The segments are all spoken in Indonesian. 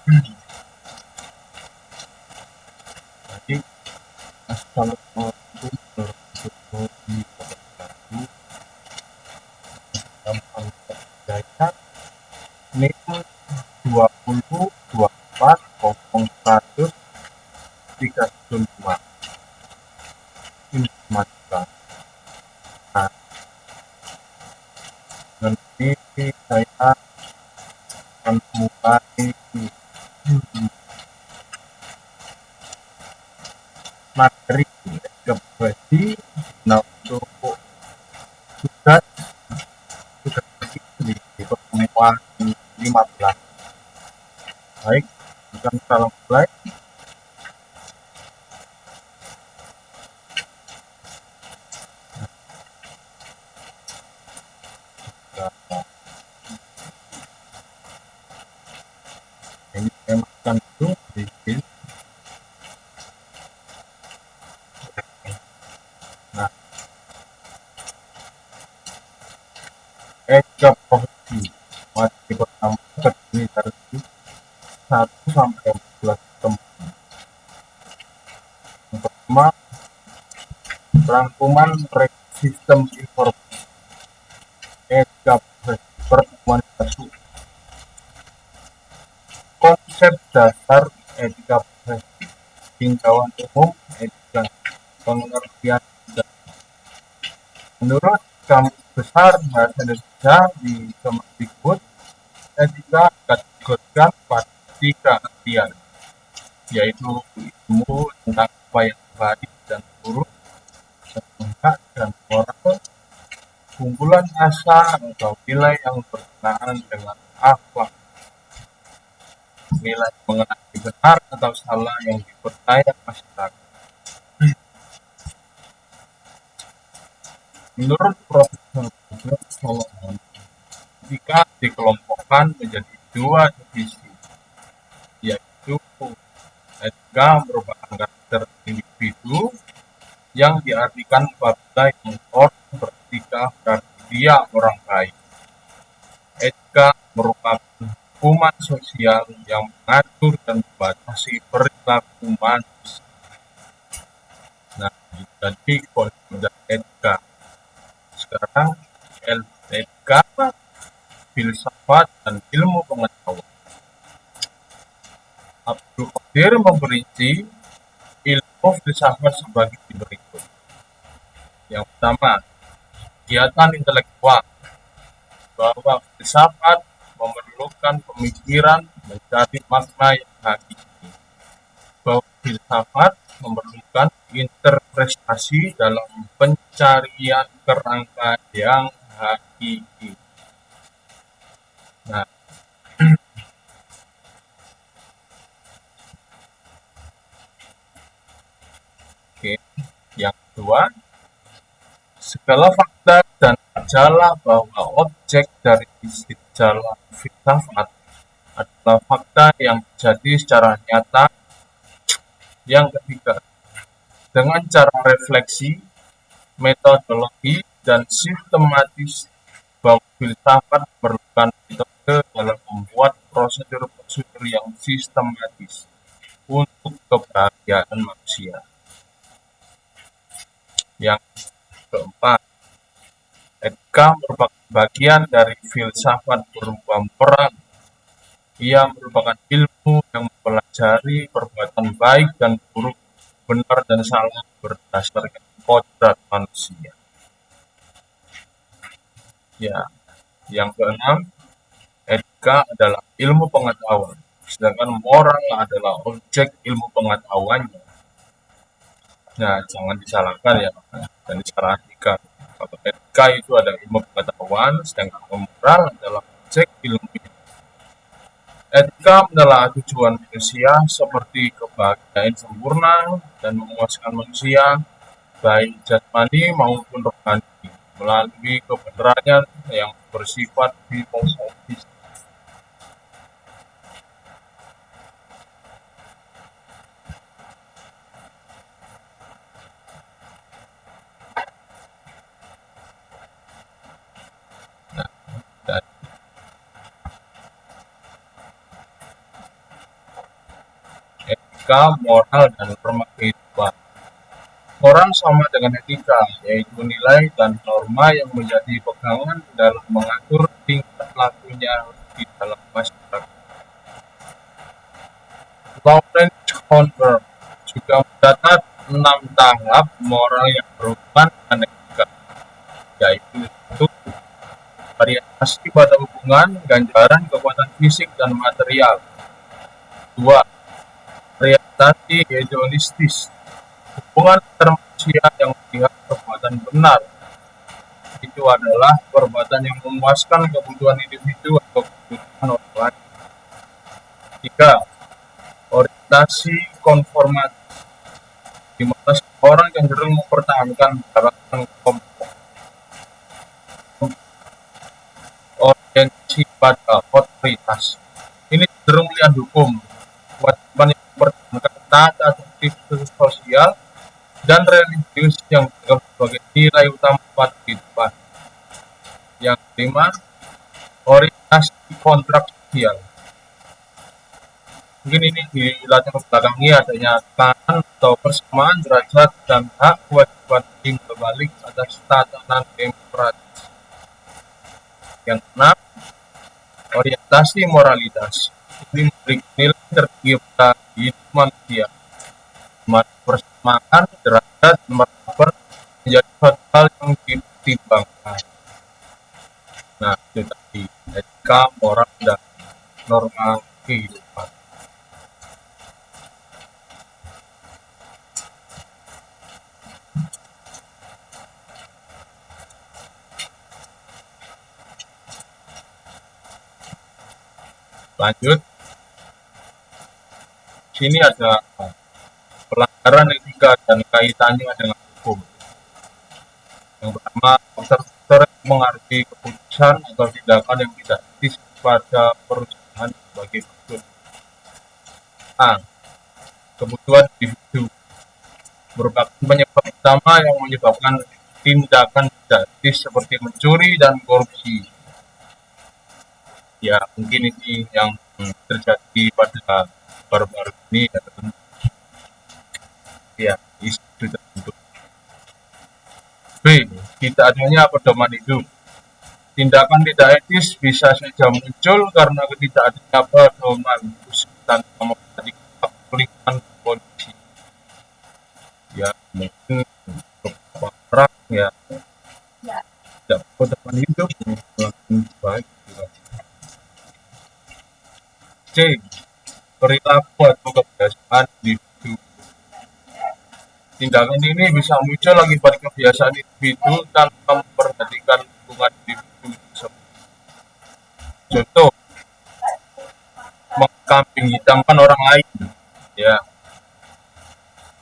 Jadi assalamualaikum warahmatullahi wabarakatuh. Gampang terjaya NIM 20240135 informatika. Nah, nanti saya akan mulai materi berarti. Nah, untuk tugas di pertemuan 15. Baik, akan salam mulai. Ini saya makan dulu sedikit. Nah, etika profesi materi pertama terdiri dari 1 sampai 14 temuan. Yang pertama, rangkuman sistem informasi etika profesi pertemuan 1. Konsep dasar etika profesi, tinjauan umum etika, pengertian dan menurut Kamus Besar Bahasa Indonesia di Kemendikbud, etika dikategorikan pada 3 artian, yaitu ilmu tentang apa yang baik dan buruk, hak dan moral, kumpulan asa atau nilai yang berkenaan dengan akhlak, nilai mengenai benar atau salah yang dipercaya masyarakat. Menurut Profesor Solomon, etika dikelompokkan menjadi 2 divisi, yaitu etika merupakan karakter individu yang diartikan apabila yang orang beretika berarti dia orang baik. Etika merupakan hukuman sosial yang mengatur dan membatasi perilaku manusia. Nah, jadi konsep etika sekarang etika, filsafat dan ilmu pengetahuan. Abdul Qadir memperinci ilmu filsafat sebagai berikut. Yang pertama, kegiatan intelektual, bahwa filsafat memerlukan pemikiran mencari makna yang hakiki, bahwa filsafat memerlukan interpretasi dalam pencarian kerangka yang hakiki. Nah, oke. Yang kedua, segala fakta dan gejala bahwa objek dari gejala filsafat adalah fakta yang terjadi secara nyata. Yang ketiga, dengan cara refleksi, metodologi, dan sistematis, bahwa filsafat memerlukan metode dalam membuat prosedur-prosedur yang sistematis untuk kebahagiaan manusia. Yang keempat, etika merupakan bagian dari filsafat berupa moral. Ia merupakan ilmu yang mempelajari perbuatan baik dan buruk, benar dan salah berdasarkan kodrat manusia. Ya, yang keenam, etika adalah ilmu pengetahuan, sedangkan moral adalah objek ilmu pengetahuannya. Nah, jangan disalahkan ya, dan disalahartikan. Kalau etika itu ada ilmu pengetahuan, sedangkan moral adalah objek ilmu. Etika adalah tujuan manusia seperti kebahagiaan sempurna dan memuaskan manusia, baik jasmani maupun rohani, melalui kebenaran yang bersifat filosofis. Nah, dan etika, moral, dan norma kehidupan. Moral sama dengan etika, yaitu nilai dan norma yang menjadi pegangan dalam mengatur tingkah lakunya di dalam masyarakat. Lawrence Kohlberg juga mencatat 6 tahap moral yang berhubungan dengan etika, yaitu 1. Variasi pada hubungan, ganjaran, kekuatan fisik, dan material. 2. Orientasi hedonistis, hubungan antar manusia yang melihat perbuatan benar itu adalah perbuatan yang memuaskan kebutuhan individu atau kebutuhan orang lain. 3. Orientasi konformatif, di mana seorang cenderung mempertahankan gerakan kelompok. Orientasi pada otoritas, ini cenderung melihat hukum, kewajiban yang mempertahankan tata tertib sosial dan religius yang dianggap sebagai nilai utama pada kehidupan. Yang kelima, orientasi kontrak sosial. Mungkin ini di latar belakangi adanya tekanan atau persamaan derajat dan hak kewajiban timbal balik atas tatanan demokratis. Yang keenam, orientasi moralitas. Ini memberi nilai tertinggi pada hidup manusia, persamaan derajat martabat menjadi suatu hal yang dipertimbangkan. Nah, itu tadi etika, moral, dan norma kehidupan. Lanjut, sini ada pelanggaran etika dan kaitannya dengan hukum. Yang pertama, faktor-faktor yang mengaruhi keputusan atau tindakan yang tidak etis pada perusahaan sebagai berikut. A. Kebutuhan individu merupakan penyebab utama yang menyebabkan tindakan tidak etis seperti mencuri dan korupsi. Ya, mungkin ini yang terjadi pada baru-baru ini ya, isu tertentu. B. Tidak adanya pedoman hidup. Tindakan tidak etis bisa saja muncul karena ketidakadanya pedoman khusus tanpa memperhatikan lingkungan kondisi. Ya, mungkin beberapa orang ya tidak pedoman hidup mungkin baik. C. Perilaku atau kebiasaan individu. Tindakan ini bisa muncul akibat kebiasaan individu tanpa memperhatikan lingkungan individu tersebut. Contoh, mengkambing hitamkan orang lain, ya,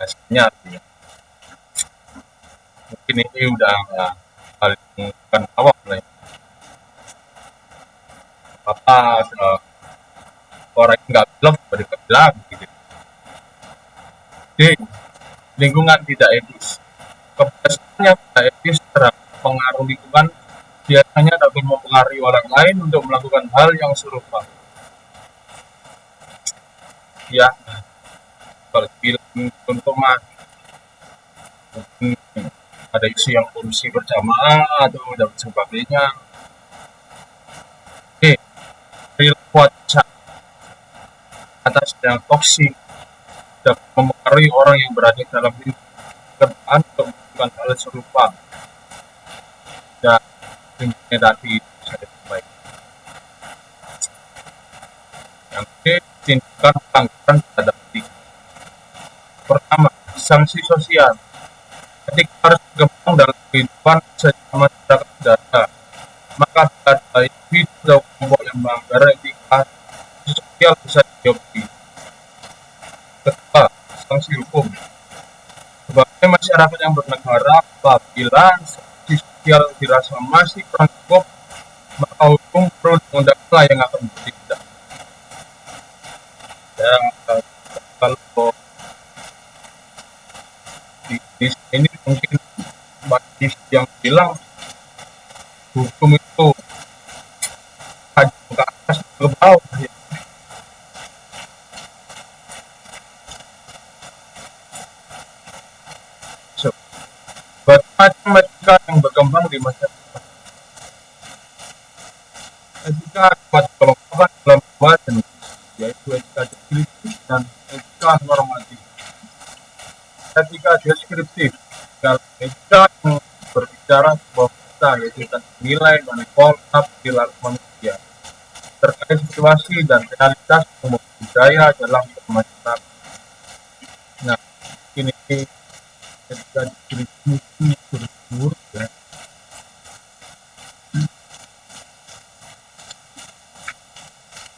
hasilnya ya. Mungkin ini udah paling bukan awam lah. Apa ada orang yang nggak bilang bilang gitu. D. Lingkungan tidak etis. Kebiasaan yang tidak etis terhadap pengaruh lingkungan biasanya dapat mempengaruhi orang lain untuk melakukan hal yang serupa. Ya, kalau bilang contoh mah mungkin ada isu yang korupsi berjamaah atau dan sebagainya. D. Perilaku atas yang toksik dapat mempengaruhi orang yang berada dalam pekerjaan untuk melakukan hal serupa. Dan tingginya tadi saya baik. Yang B. Tindakan pelanggaran terhadap etika. Pertama, sanksi sosial. Etika harus berkembang dalam kehidupan sejak masyarakat data. Maka ada individu atau kelompok yang melanggar etika sosial bisa diobati. Kedua, sanksi hukum. Sebagai masyarakat yang bernegara, apabila sanksi sosial dirasa masih kurang cukup, maka hukum perundang-undangan yang akan bertindak. Dan kalau di sini mungkin masih yang bilang hukum itu hanya ke atas ke bawah. berkembang di masyarakat. Etika dapat dikelompokkan dalam dua jenis, yaitu etika deskriptif dan etika normatif. Etika deskriptif adalah etika yang berbicara sebuah fakta, yaitu tentang nilai dan pola perilaku manusia terkait situasi dan realitas umum budaya dalam bermasyarakat. Nah, ini etika deskriptif ini bersyukur ya.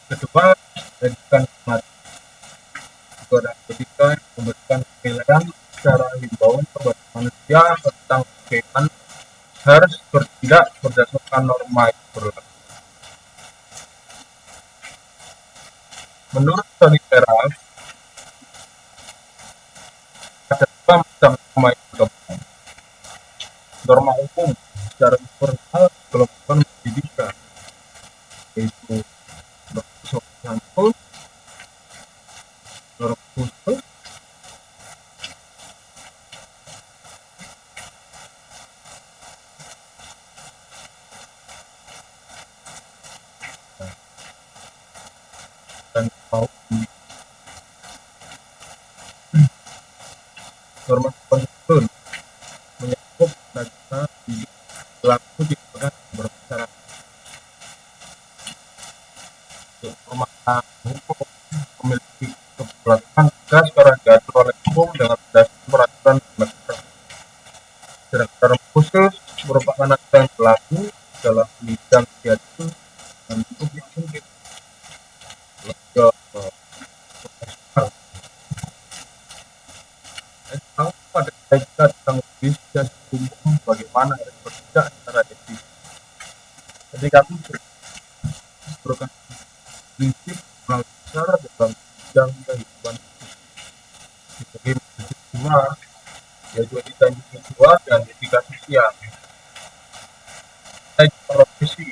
Kedua, etika normatif adalah etika yang memberikan penilaian secara himbauan kepada manusia tentang bagaimana harus bertindak berdasarkan norma yang berlaku. Menurut Tony Peral, ada dua macam norma yang berkembang. Norma umum secara universal dikelompokkan menjadi tiga, yaitu norma sopan santun, norma khusus, dan norma umum. Norma sopan santun menyangkut bagaimana hidup berlaku di tengah bermasyarakat. Norma hukum memiliki keberlakuan tegas karena diatur oleh hukum dengan berdasarkan peraturan negara. Sedangkan norma khusus merupakan aturan berlaku dalam bidang kegiatan dan hukum yang sempit. Lembaga profesional. Tahu pada etika tentang bisnis umum bagaimana harus bertindak secara etis. Ketika itu merupakan prinsip moral besar dalam bidang kehidupan sebagai prinsip dua, yaitu etika individual dan etika sosial. Etika profesi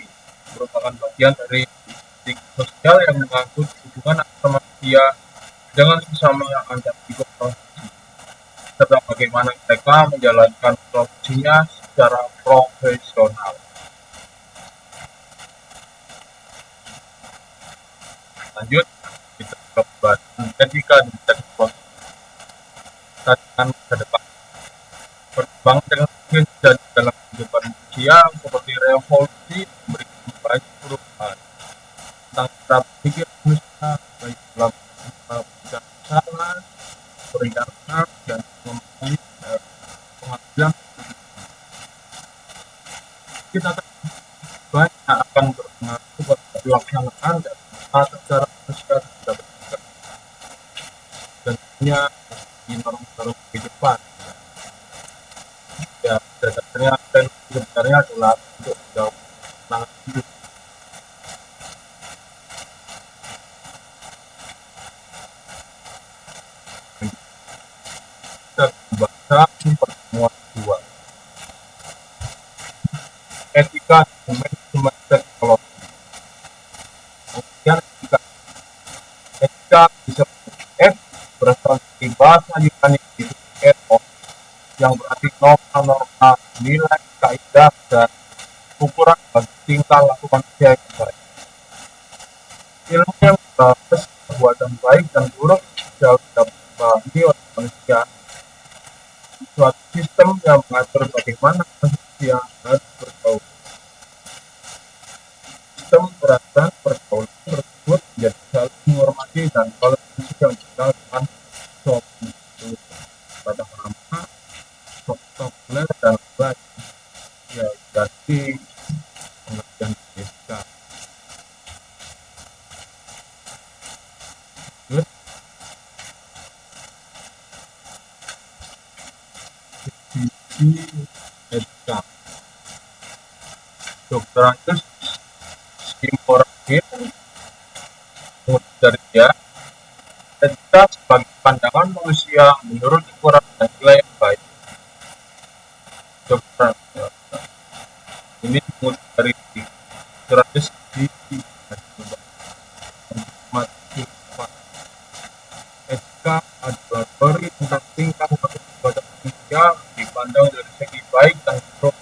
merupakan bagian dari etika sosial yang mengangkut hubungan antar manusia dengan sesama yang antar ikut profesi, serta bagaimana mereka menjalankan profesinya secara profesional. Lanjut, kita ke pembahasan etika dan teknologi ke depan. Perkembangan teknologi dan dalam kehidupan manusia seperti revolusi memberikan banyak perubahan tentang cara berpikir manusia, baik dalam bijaksana, perencanaan, dan memahami pengambilan. Kita banyak akan berpengaruh pada pelaksanaan dan tata cara manusia tidak berpikir dan punya di norma-norma kehidupan. Ya, dasarnya dan sebenarnya adalah untuk menjawab tantangan hidup. Kita membaca pertemuan dua, etika dan manajemen teknologi. Kemudian etika bisa F berasal dari bahasa Yunani itu ethos, yang berarti norma-norma, nilai, kaidah, dan ukuran bagi tingkah laku manusia yang baik. Ilmu yang berbasis perbuatan baik dan buruk jauh dapat dipahami oleh manusia. Suatu sistem yang mengatur bagaimana manusia harus bergaul. Sistem pergaulan tersebut menjadi saling menghormati dan toleransi yang dikenal dengan sopan pada nama populer dan baik, ya jadi pengertian etika. Definisi etika. Dr. Antus Simorangkir mengutip dari dia, etika sebagai pandangan manusia menurut ukuran dan nilai yang baik. Dr. ini mengutip dari Suratis di etika adalah teori tentang tingkah laku kepada manusia dipandang dari segi baik dan buruk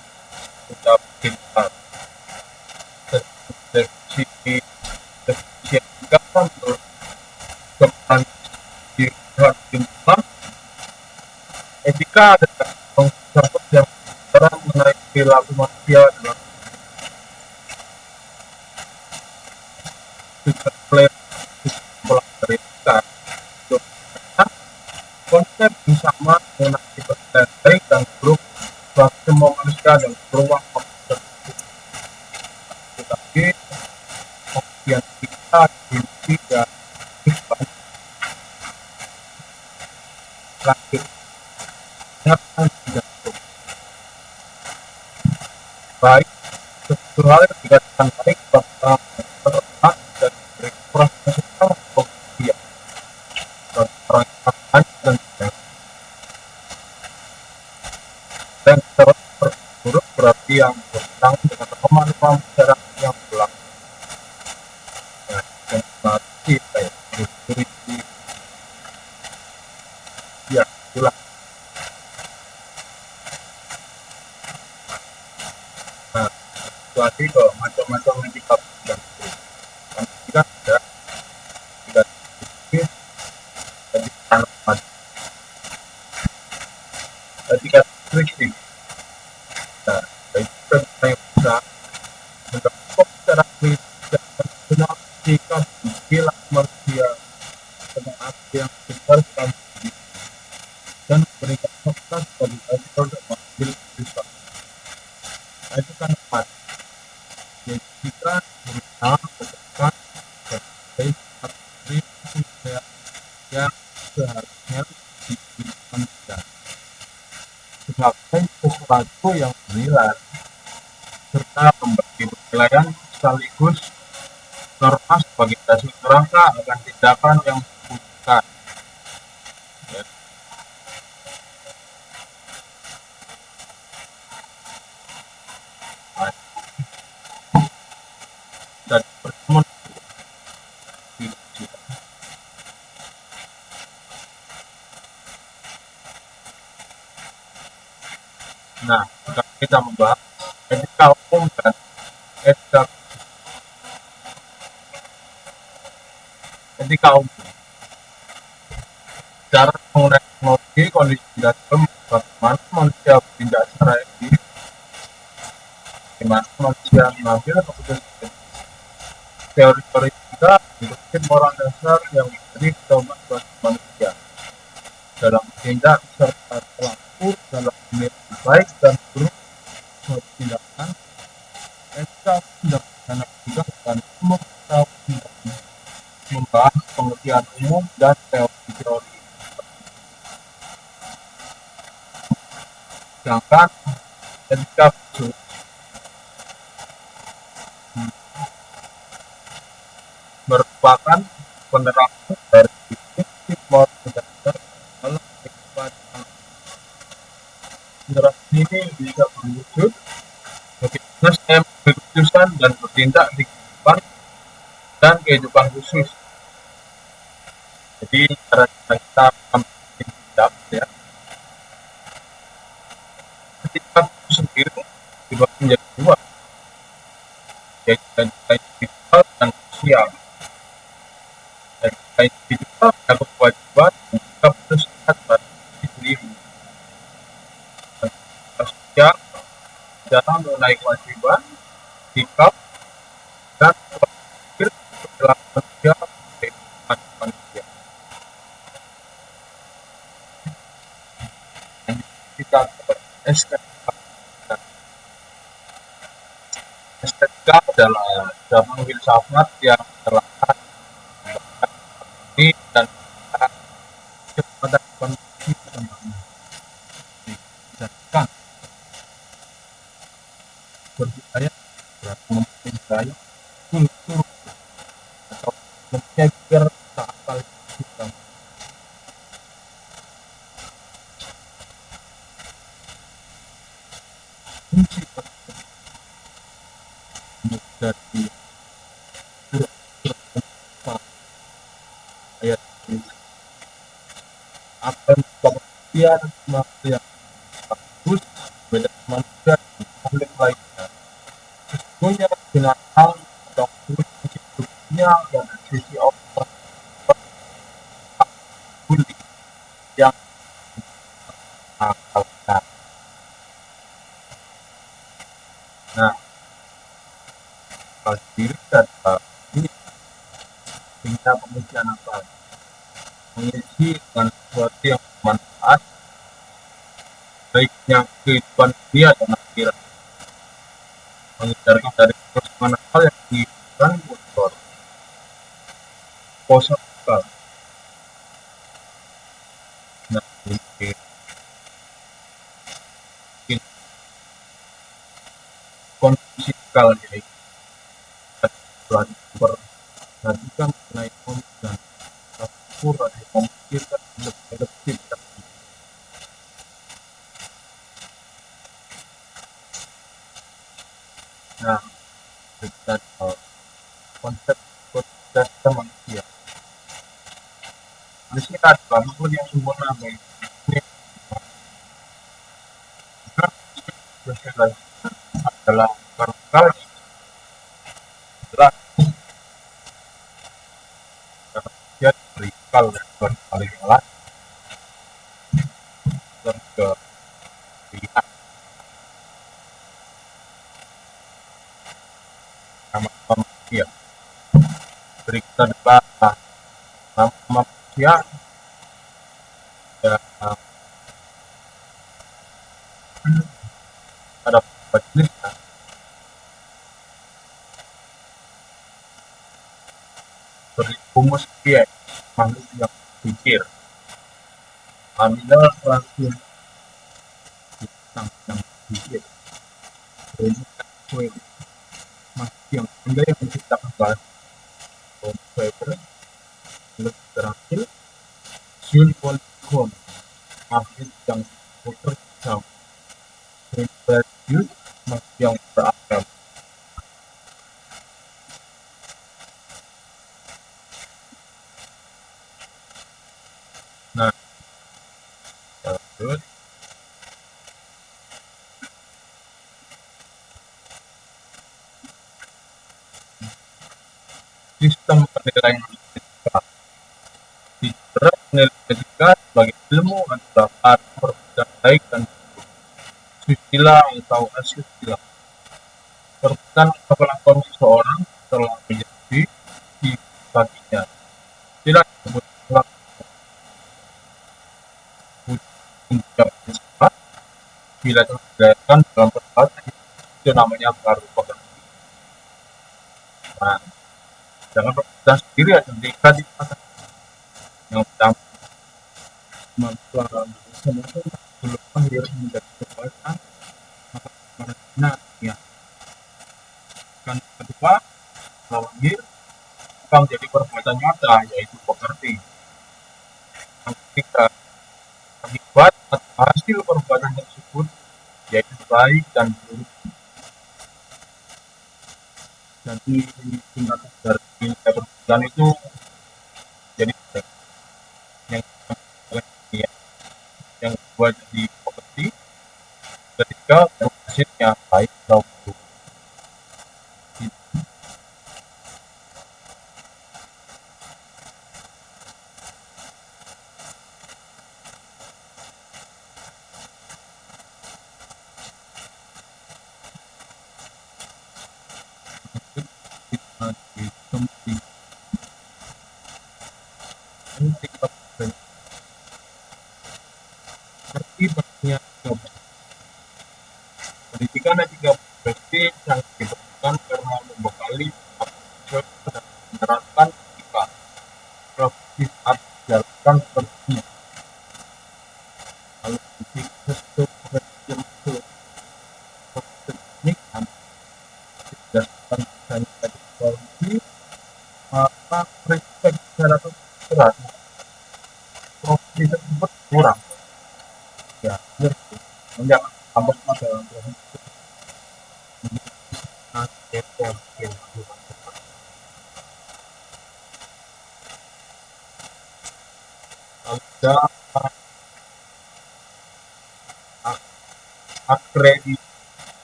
Ketika ada filsafat yang bicara mengenai perilaku manusia dalam tujuan pola mereka, konsep yang sama mengenai percaya baik dan buruk bagi semua manusia dan peruang tersebut. Tetapi kemudian kita dimensi dan kehidupan lanjut ingatkan tidak baik sesuatu hal yang dikatakan baik pada orang dan proses sekarang dia bagi orang yang akan dan terus buruk berarti yang bertentangan dengan norma-norma masyarakat yang berlaku. Dan berarti kayak security ya itulah. Nah, situasi kalau macam-macam yang kita bilang kan kita tidak sedikit jadi tanaman ketika friksi. Nah, itu kan yang bisa mendorong secara kritis dan benar jika dibilang manusia tentang aksi yang besar dalam diri dan memberikan fakta sebagai hasil untuk mengambil keputusan. Nah, itu kan tepat. Jadi kita berusaha menekan sebagai satu yang seharusnya diberikan manusia sebagai sesuatu yang bernilai serta memberi penilaian sekaligus norma sebagai dasar kerangka akan tindakan yang dibutuhkan. Ya. Nah, dan pertemuan nah, sekarang kita membahas etika umum dan etika umum. Cara menggunakan teknologi kondisi dan bagaimana manusia bertindak secara etis, bagaimana manusia mengambil keputusan. Teori-teori juga mendukung moral dasar yang menjadi pedoman bagi manusia dalam bertindak serta pelaku dalam menilai baik dan buruk suatu tindakan. Etika tindak pidana juga dan umum membahas pengertian umum dan teori-teori. Sedangkan etika khusus merupakan penerapan dari prinsip moral dasar dalam kehidupan. Penerapan ini bisa berwujud bagaimana saya mengambil keputusan dan bertindak di kehidupan dan kehidupan khusus. Jadi cara kita tindak ya, ketika itu sendiri dibagi menjadi dua, yaitu individual dan sosial. Dan individual ada kewajiban dan juga bersifat pada diri sendiri. Dan sosial dalam mengenai kewajiban, sikap, dan perilaku manusia kehidupan manusia. Dan kita STK adalah cabang filsafat yang telah ini dan kepada kondisi dijadikan berbudaya mempunyai budaya kultur atau mempunyai pikir saat paling kita fungsi menjadi ayat akan kemudian manusia bagus beda manusia di makhluk lainnya. Sesungguhnya binatang atau hidupnya dan sisi Allah yang Artinya pengisian apa? Mengisi dengan sesuatu yang bermanfaat, baiknya kehidupan dunia dan akhirat, menghindarkan dari kerusakan hal yang diinginkan kotor, kosong akal. Nah, ini konsumsi akal yaitu telah diperhatikan mengenai komik dan dapur ada memikirkan lebih lagi. Nah, kita konsep konsep manusia. Manusia adalah makhluk yang sempurna baik ini adalah akal adalah dia berikal dan berpaling lain dan ke pihak nama manusia. Berikut adalah nama manusia ya, ada beberapa jenis ya. Homo sapiens, makhluk yang berpikir. Amina racun yang berpikir. Homo sapiens, makhluk yang anda yang menciptakan bahasa. Homo sapiens, makhluk terakhir. Sulpolikon, makhluk yang bekerja. Homo makhluk yang beragam. Nah, terus sistem penilaian etika. Sistem penilaian etika sebagai ilmu adalah perbuatan baik dan buruk, susila atau asusila. Perbuatan atau kelakuan seseorang telah menjadi di baginya. Tidak disebut mengucapkan salah bila terdapat dalam perbuatan itu namanya baru pekerti. Nah, jangan perbuatan sendiri aja dikatakan yang pertama manfaat semua belum lahir menjadi kekuatan maka karena ya kan kedua lahir akan menjadi perbuatan nyata yaitu pekerti. Yang ketiga akibat atau hasil perbuatan tersebut yaitu baik dan buruk. Jadi tingkatan dari nilai perbuatan itu jadi yang yang kedua jadi pekerti, ketiga hasilnya baik atau buruk. Pendidikan ada tiga profesi yang diperlukan karena membekali dan menerapkan etika. Profesi saat dijalankan seperti kalau sesuatu profesi masuk teknik dan berdasarkan misalnya dari quality maka respect secara berat profesi tersebut kurang ya menjadi tambah pada ada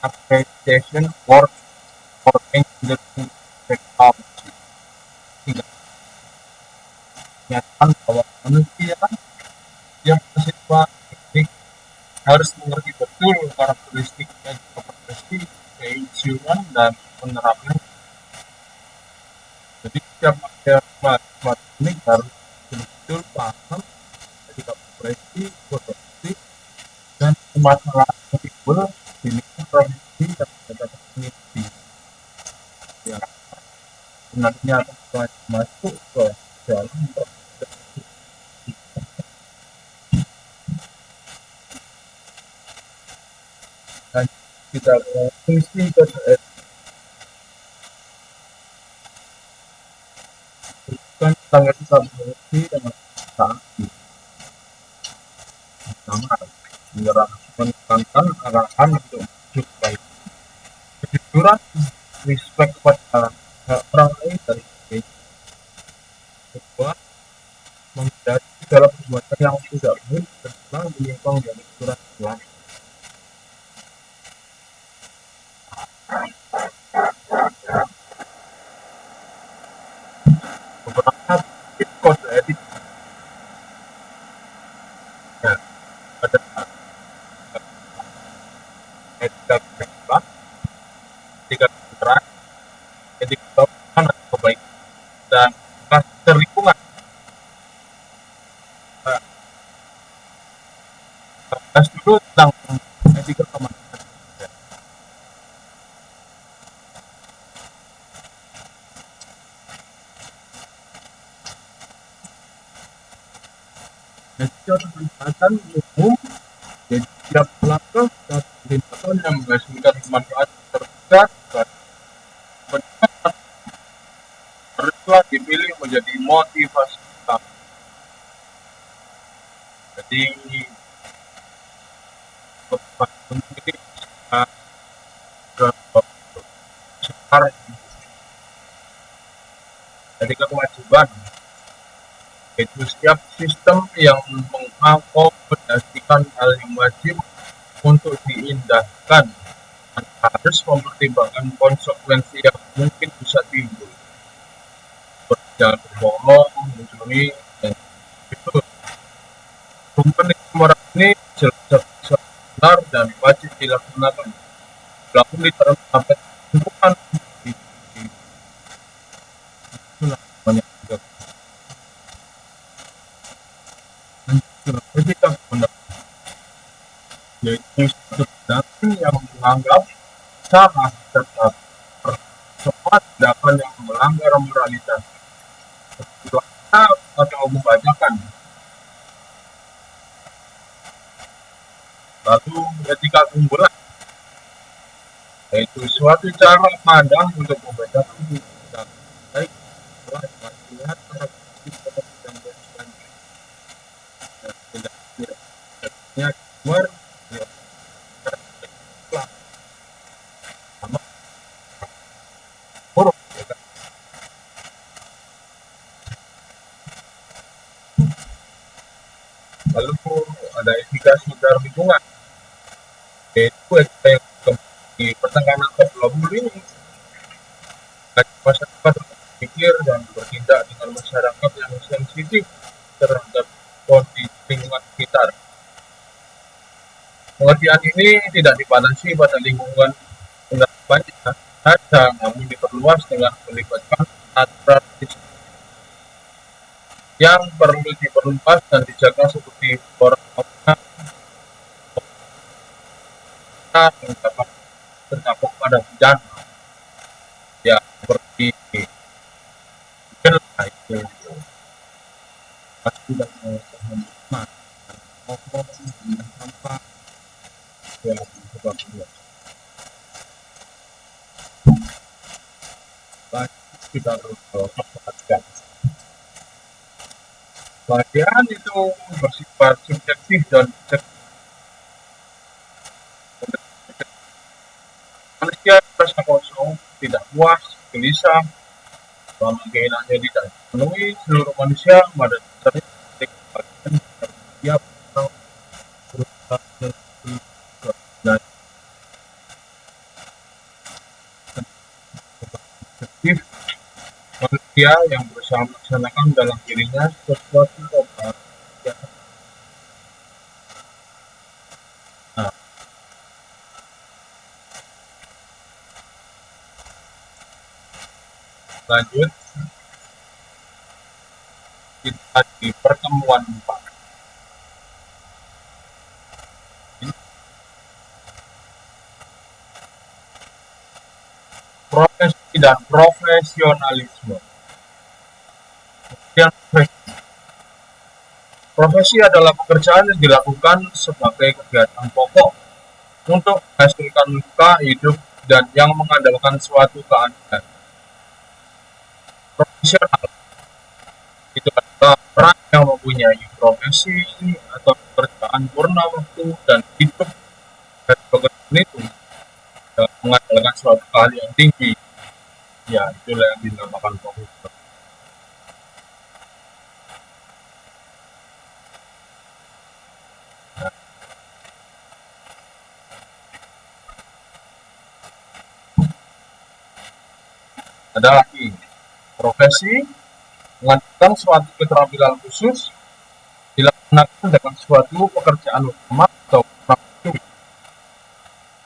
accreditation for engineering technology. Nyatakan bahwa manusia yang mahasiswa teknik harus mengerti betul karakteristik dan kompetensi keisian dan penerapan. Jadi setiap mahasiswa ini harus betul-betul paham ketika profesi, produksi, dan masalah yang timbul di lingkungan profesi dan data teknologi yang sebenarnya akan masuk ke dalam proses dan kita fungsi KDR bukan tanggal kita fungsi dengan saat pertama menekankan arahan untuk hidup baik, kejujuran, respect pada orang lain dan sebagainya. Kedua, menghindari segala perbuatan yang tidak baik dan selalu menyimpang dari aturan Islam. Beberapa kode etik ya, ada etika kehidupan, etika kebenaran, etika kebaikan atau kebaikan, dan etika lingkungan. Nah, bahas dulu tentang etika kemanusiaan. Etika kemanfaatan umum, jadi setiap langkah dan tindakan yang menghasilkan manfaat terdekat haruslah dipilih menjadi motivasi utama. Jadi ini besar etika kewajiban, yaitu setiap sistem yang mengakomodasikan hal yang wajib untuk diindahkan harus mempertimbangkan konsekuensi yang mungkin bisa timbul, berjalan berbohong, mencuri, dan itu. Pemenuhan moral ini jelas benar dan wajib dilaksanakan. Berlaku di dalam sampai lingkungan di itulah banyak juga etika kebenaran, yaitu suatu tindakan yang menganggap salah serta semua tindakan yang melanggar moralitas, dosa atau membacakan. Lalu etika keunggulan, yaitu suatu cara pandang untuk membedakan tindakan baik setelah melihat para bukti dan konsekuensi dan tidaknya luar sama buruk. Lalu ada etika sekitar lingkungan, yaitu etika yang di pertengahan ke-20 ini masyarakat berpikir dan bertindak dengan masyarakat yang sensitif terhadap kondisi lingkungan sekitar. Pengertian ini tidak dibatasi pada lingkungan banyak saja, namun diperluas dengan melibatkan tradisi yang perlu diperluas dan dijaga seperti flora fauna yang dapat terdampak pada bencana, ya seperti mungkin itu pasti tidak sampah ya sebagainya. Kita harus perhatikan. Bagian itu bersifat subjektif dan manusia merasa kosong, tidak puas, gelisah, selama keinginannya tidak dipenuhi. Seluruh manusia pada dasarnya setiap orang berusaha dan objektif manusia yang berusaha melaksanakan dalam dirinya sesuatu obat. Nah, lanjut kita di pertemuan 4 ini, profesi dan profesionalisme. Yang profesi adalah pekerjaan yang dilakukan sebagai kegiatan pokok untuk menghasilkan nafkah hidup dan yang mengandalkan suatu keahlian. Profesional itu adalah orang yang mempunyai profesi atau pekerjaan purna waktu dan hidup dari pekerjaan itu mengandalkan suatu keahlian tinggi. Ya, itulah yang dinamakan profesi. Nah, ada lagi profesi mengandalkan suatu keterampilan khusus dilaksanakan dengan suatu pekerjaan utama atau praktik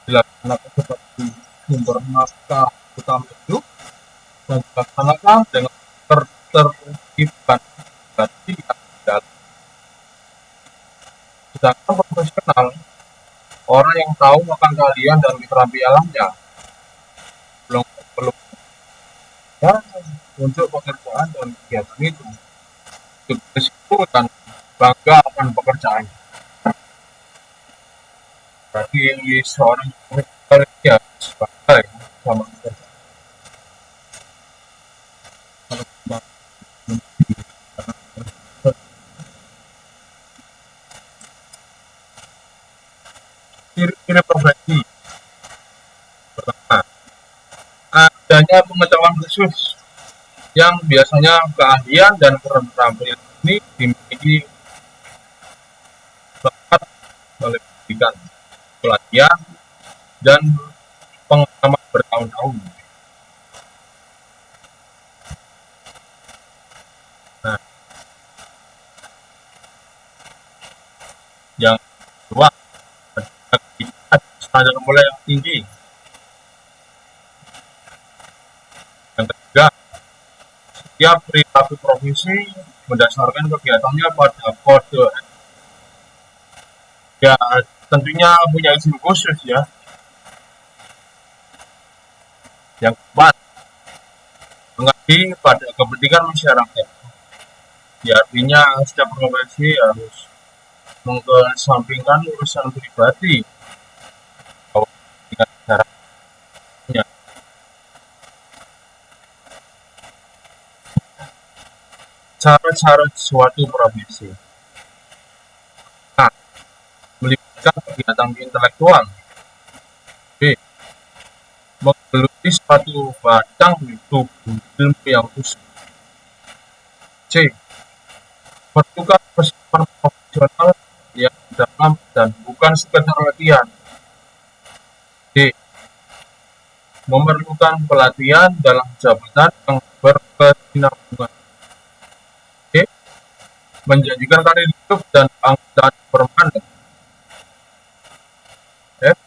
dilaksanakan seperti sumber nafkah utama hidup dan dilaksanakan dengan ketertiban berarti dalam. Sedangkan profesional orang yang tahu akan keahlian dan keterampilannya belum perlu ya, untuk pekerjaan dan kegiatan itu berisiko dan bangga akan pekerjaannya. Berarti seorang profesional ya bangga ya, sama pekerjaan. Ciri-ciri profesi pertama, adanya pengetahuan khusus yang biasanya keahlian dan keterampilan ini dimiliki bakat oleh pendidikan, pelatihan, dan pengalaman bertahun-tahun. Nah, yang kedua, standar mulai yang tinggi. Yang ketiga, setiap perilaku profesi mendasarkan kegiatannya pada kode. Ya, tentunya punya izin khusus ya. Yang keempat, mengabdi pada kepentingan masyarakat. Ya, artinya setiap profesi harus mengesampingkan urusan pribadi dengan masyarakatnya. Cara-cara suatu profesi. A. Melibatkan kegiatan intelektual. B. Menggeluti suatu bidang tubuh ilmu yang khusus. C. Melakukan persiapan profesional yang dalam dan bukan sekedar latihan. D. Memerlukan pelatihan dalam jabatan yang berkesinambungan. E. Menjanjikan karir hidup dan keanggotaan permanen. F.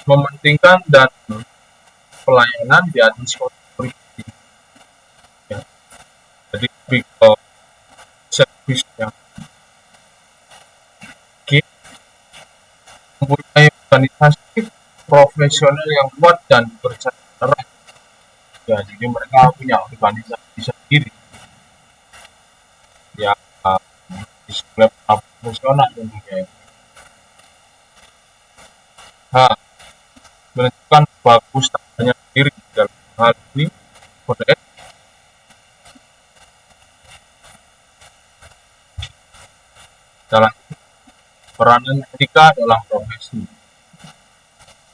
Mementingkan dan pelayanan di atas pribadi. Ya. Jadi lebih ke servis yang G. Mempunyai organisasi profesional yang kuat dan bersejarah. Ya, jadi mereka punya organisasi sendiri. Ya, display profesional tentunya. H. Menentukan bagus tandanya sendiri dalam hal ini kode etik. Dalam peranan etika dalam profesi.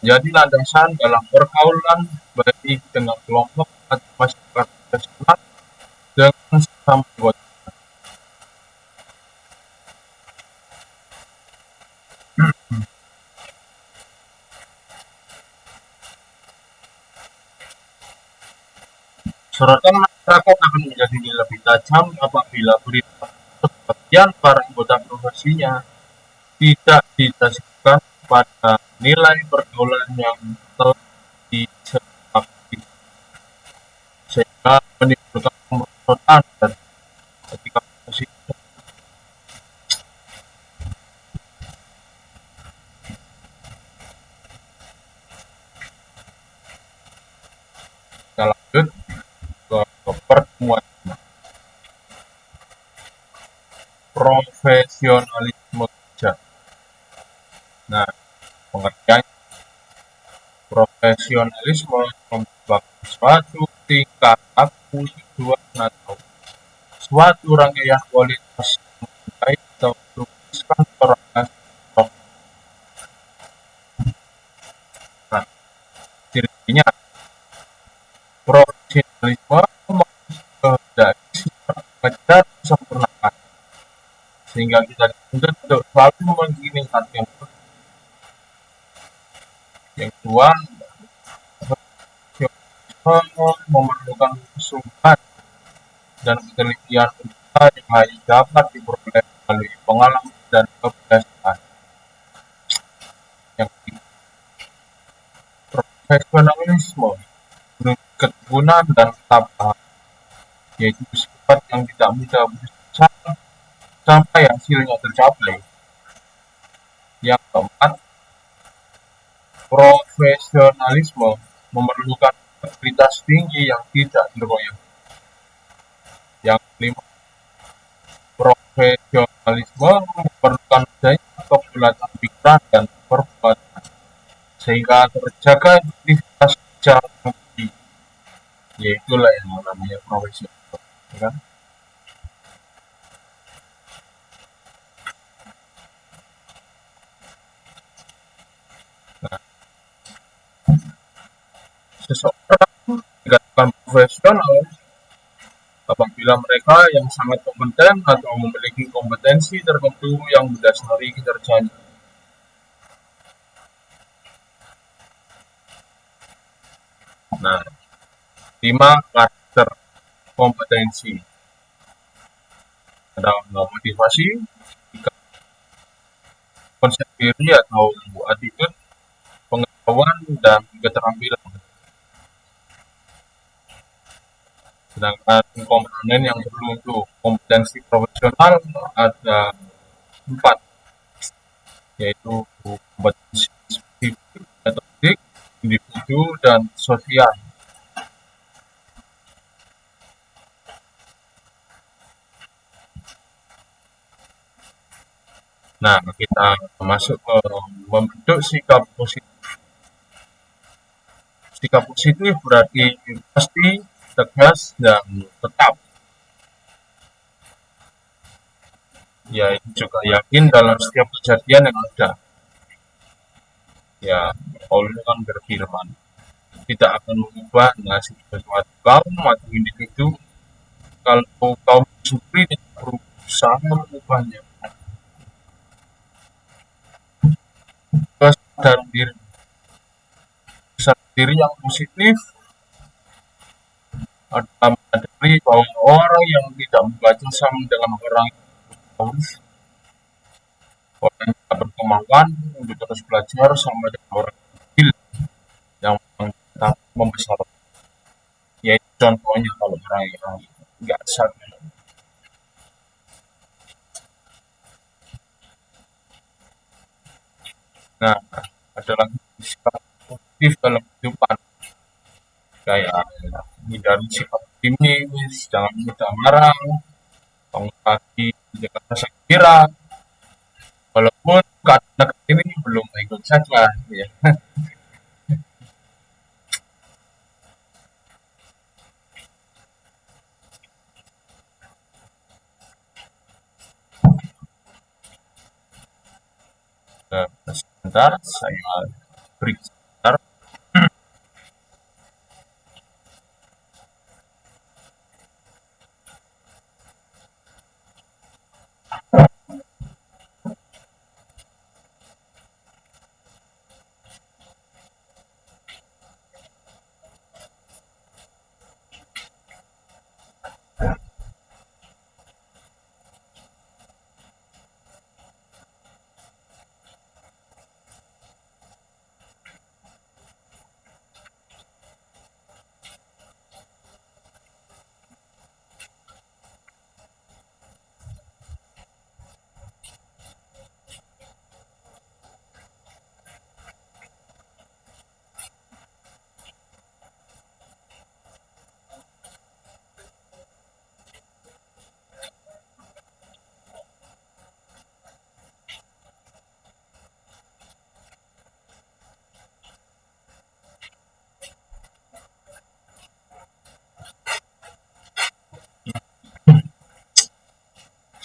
Jadi landasan dalam pergaulan baik dengan kelompok atau masyarakat profesional dengan sesama anggota. Sorotan masyarakat akan menjadi lebih tajam apabila berita sebagian para anggota profesinya tidak didasarkan pada nilai pergaulan yang telah disepakati, sehingga menimbulkan rotan dan ketika posisi kita lanjut ke pertemuan profesionalisme kerja. Nah, pengertian profesionalisme merupakan suatu tingkat laku tujuan atau suatu rangkaian kualitas yang menilai atau melukiskan seorang profesional. Cirinya, profesionalisme menghendaki sifat mengejar kesempurnaan sehingga kita dituntut untuk selalu mengingatkan yang kedua, memerlukan kesungguhan dan ketelitian usaha yang hanya dapat diperoleh melalui pengalaman dan kebiasaan. Yang ketiga, profesionalisme menuntut ketekunan dan ketabahan, yaitu sifat yang tidak mudah berusaha sampai hasilnya tercapai. Yang keempat, profesionalisme memerlukan integritas tinggi yang tidak tergoyah. Yang kelima, profesionalisme memerlukan adanya kebulatan pikiran dan perbuatan sehingga terjaga integritas secara tinggi, yaitulah yang namanya profesional, ya kan? Nah, seseorang dikatakan profesional apabila mereka yang sangat kompeten atau memiliki kompetensi tertentu yang mendasari kinerjanya. Nah, 5 karakter kompetensi ada motivasi, konsep diri atau attitude, pengetahuan, dan keterampilan. Sedangkan komponen yang perlu untuk kompetensi profesional ada 4, yaitu kompetensi spesifik, metodik, individu, dan sosial. Nah, kita masuk ke membentuk sikap positif. Sikap positif berarti pasti, tegas, dan tetap. Yaitu juga yakin dalam setiap kejadian yang ada. Ya, Paulus kan berfirman, tidak akan mengubah nasib sesuatu kaum atau individu kalau kaum sendiri tidak berusaha mengubahnya. Kesadaran diri, kesadaran diri yang positif adalah menyadari bahwa orang yang tidak membaca sama dengan orang yang Paulus, orang yang tidak berkemauan untuk terus belajar sama dengan orang kecil yang tetap membesar. Yaitu contohnya kalau orang yang nggak sadar. Nah, ada lagi sifat positif dalam kehidupan kayak hindari sifat optimis, jangan mudah marah, bangun pagi dengan rasa gembira, walaupun keadaan ini belum ikut saja, ya. Sebentar, saya break sebentar.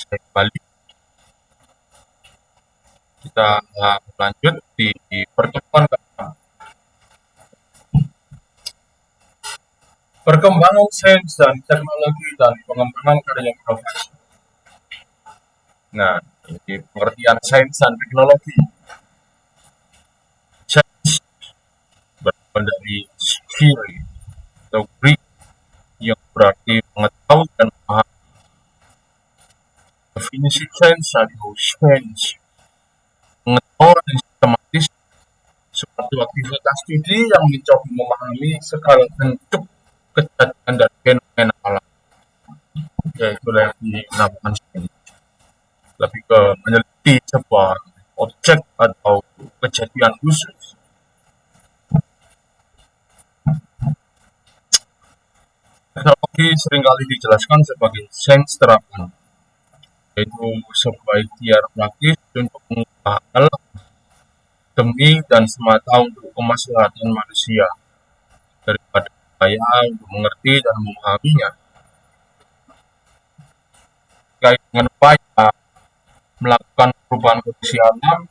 saya kembali. Kita lanjut di pertemuan ke-6. Perkembangan sains dan teknologi dan pengembangan karya inovasi. Nah, ini pengertian sains dan teknologi. Sains berasal dari sphere atau Greek yang berarti mengetahui dan memahami. Definisi sains atau sains pengetahuan yang sistematis suatu aktivitas studi yang mencoba memahami segala bentuk kejadian dan fenomena alam, yaitu yang dinamakan sains. Lebih ke meneliti sebuah objek atau kejadian khusus. Teknologi seringkali dijelaskan sebagai sains terapan, yaitu sebuah ikhtiar praktis untuk mengubah alam demi dan semata untuk kemaslahatan manusia, daripada upaya untuk mengerti dan memahaminya. Terkait dengan upaya melakukan perubahan kondisi alam,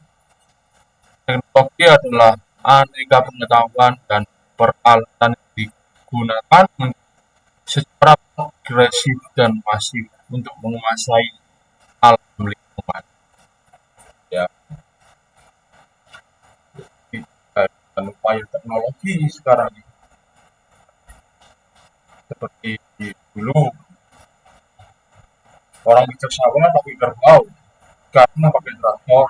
teknologi adalah aneka pengetahuan dan peralatan yang digunakan secara progresif dan masif untuk menguasai alam lingkungan. Ya, dengan upaya teknologi sekarang seperti dulu orang bikin sawah pakai kerbau, sekarang pakai traktor.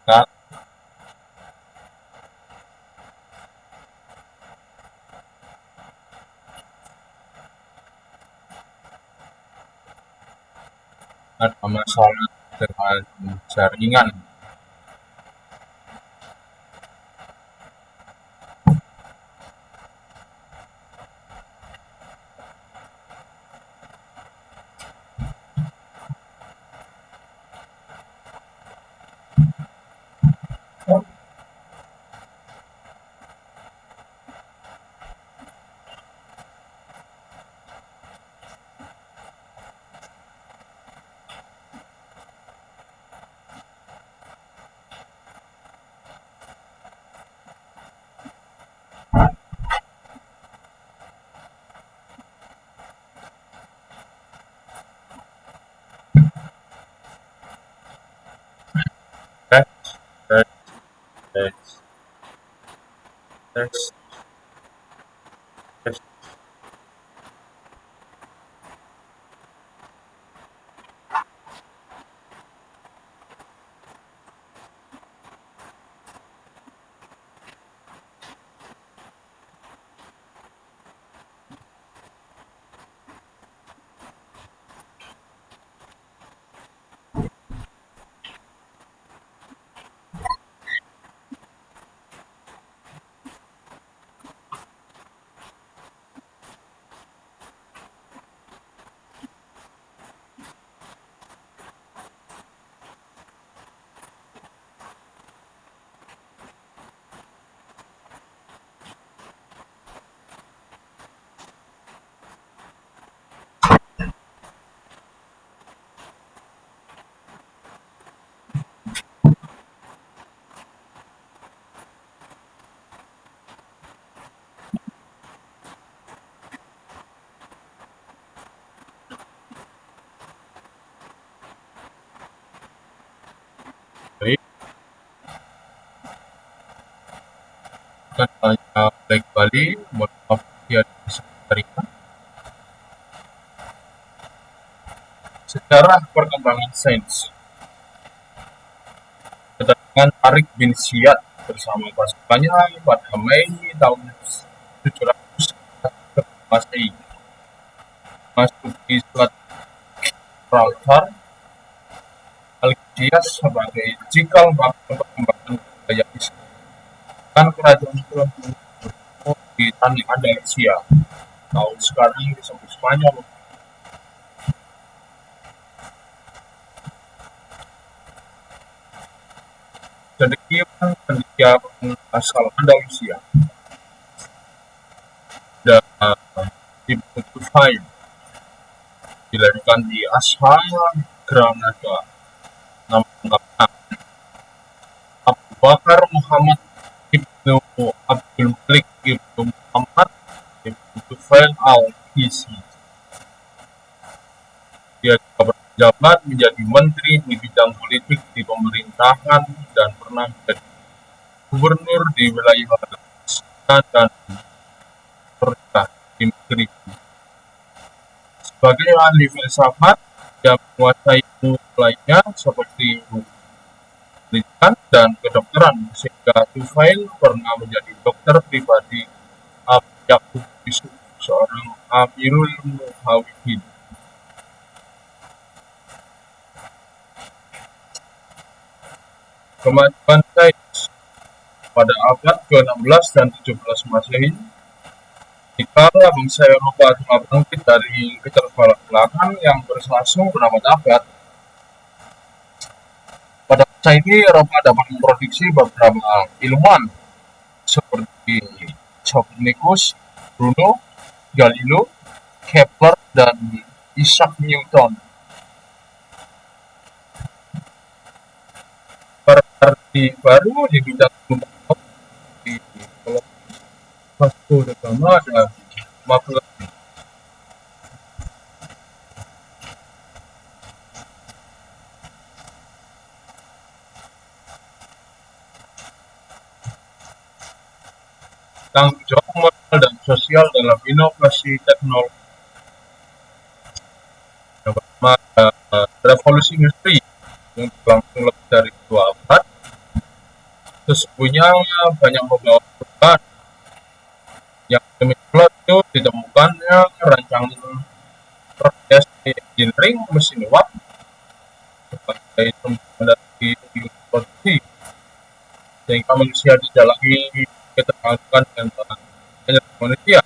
Nah, ada masalah dengan jaringan. Tes, tes, tes, tes, tes. Baik, dan baik Bali, mohon maaf ya tarikan. Sejarah perkembangan sains. Kedatangan Tariq bin Ziyad bersama pasukannya pada Mei tahun 700 Masehi masuk di Selat Gibraltar Asia sebagai cikal bakal perkembangan budaya Islam. Kan kerajaan Islam di tanah Andalusia. Tahun sekarang disebut Spanyol. Cendekiawan cendekiawan asal Andalusia dan Ibnu Tufail dilahirkan di Asfaya, Granada. Nama lengkapnya Abu Bakar Muhammad Ibnu Abdul Malik Ibnu Muhammad Ibnu Tufail al-Hisi. Dia juga berjabat menjadi menteri di bidang politik di pemerintahan dan pernah menjadi gubernur di wilayah Palestina dan Persia di Maghrib. Sebagai ahli filsafat, dia menguasai ilmu lainnya seperti pendidikan dan kedokteran, sehingga Tufail pernah menjadi dokter pribadi Abu Yaqub Yusuf, seorang Amirul Muwahhidin. Kemajuan sains pada abad ke-16 dan 17 Masehi, dikala bangsa Eropa telah bangkit dari keterbelakangan yang berlangsung berabad-abad. Pada masa ini Eropa dapat memproduksi beberapa ilmuwan seperti Copernicus, Bruno, Galileo, Kepler, dan Isaac Newton. Arti baru di bidang ilmu di Vasco da Gama dan Magellan. Tanggung jawab moral dan sosial dalam inovasi teknologi. Yang pertama, revolusi industri yang berlangsung lebih dari 2 abad. Sesungguhnya banyak membawa perubahan. Yang demikian itu ditemukannya rancangan progresi engineering mesin uap sebagai sumber dari produksi, sehingga manusia tidak lagi ketergantungan dengan energi manusia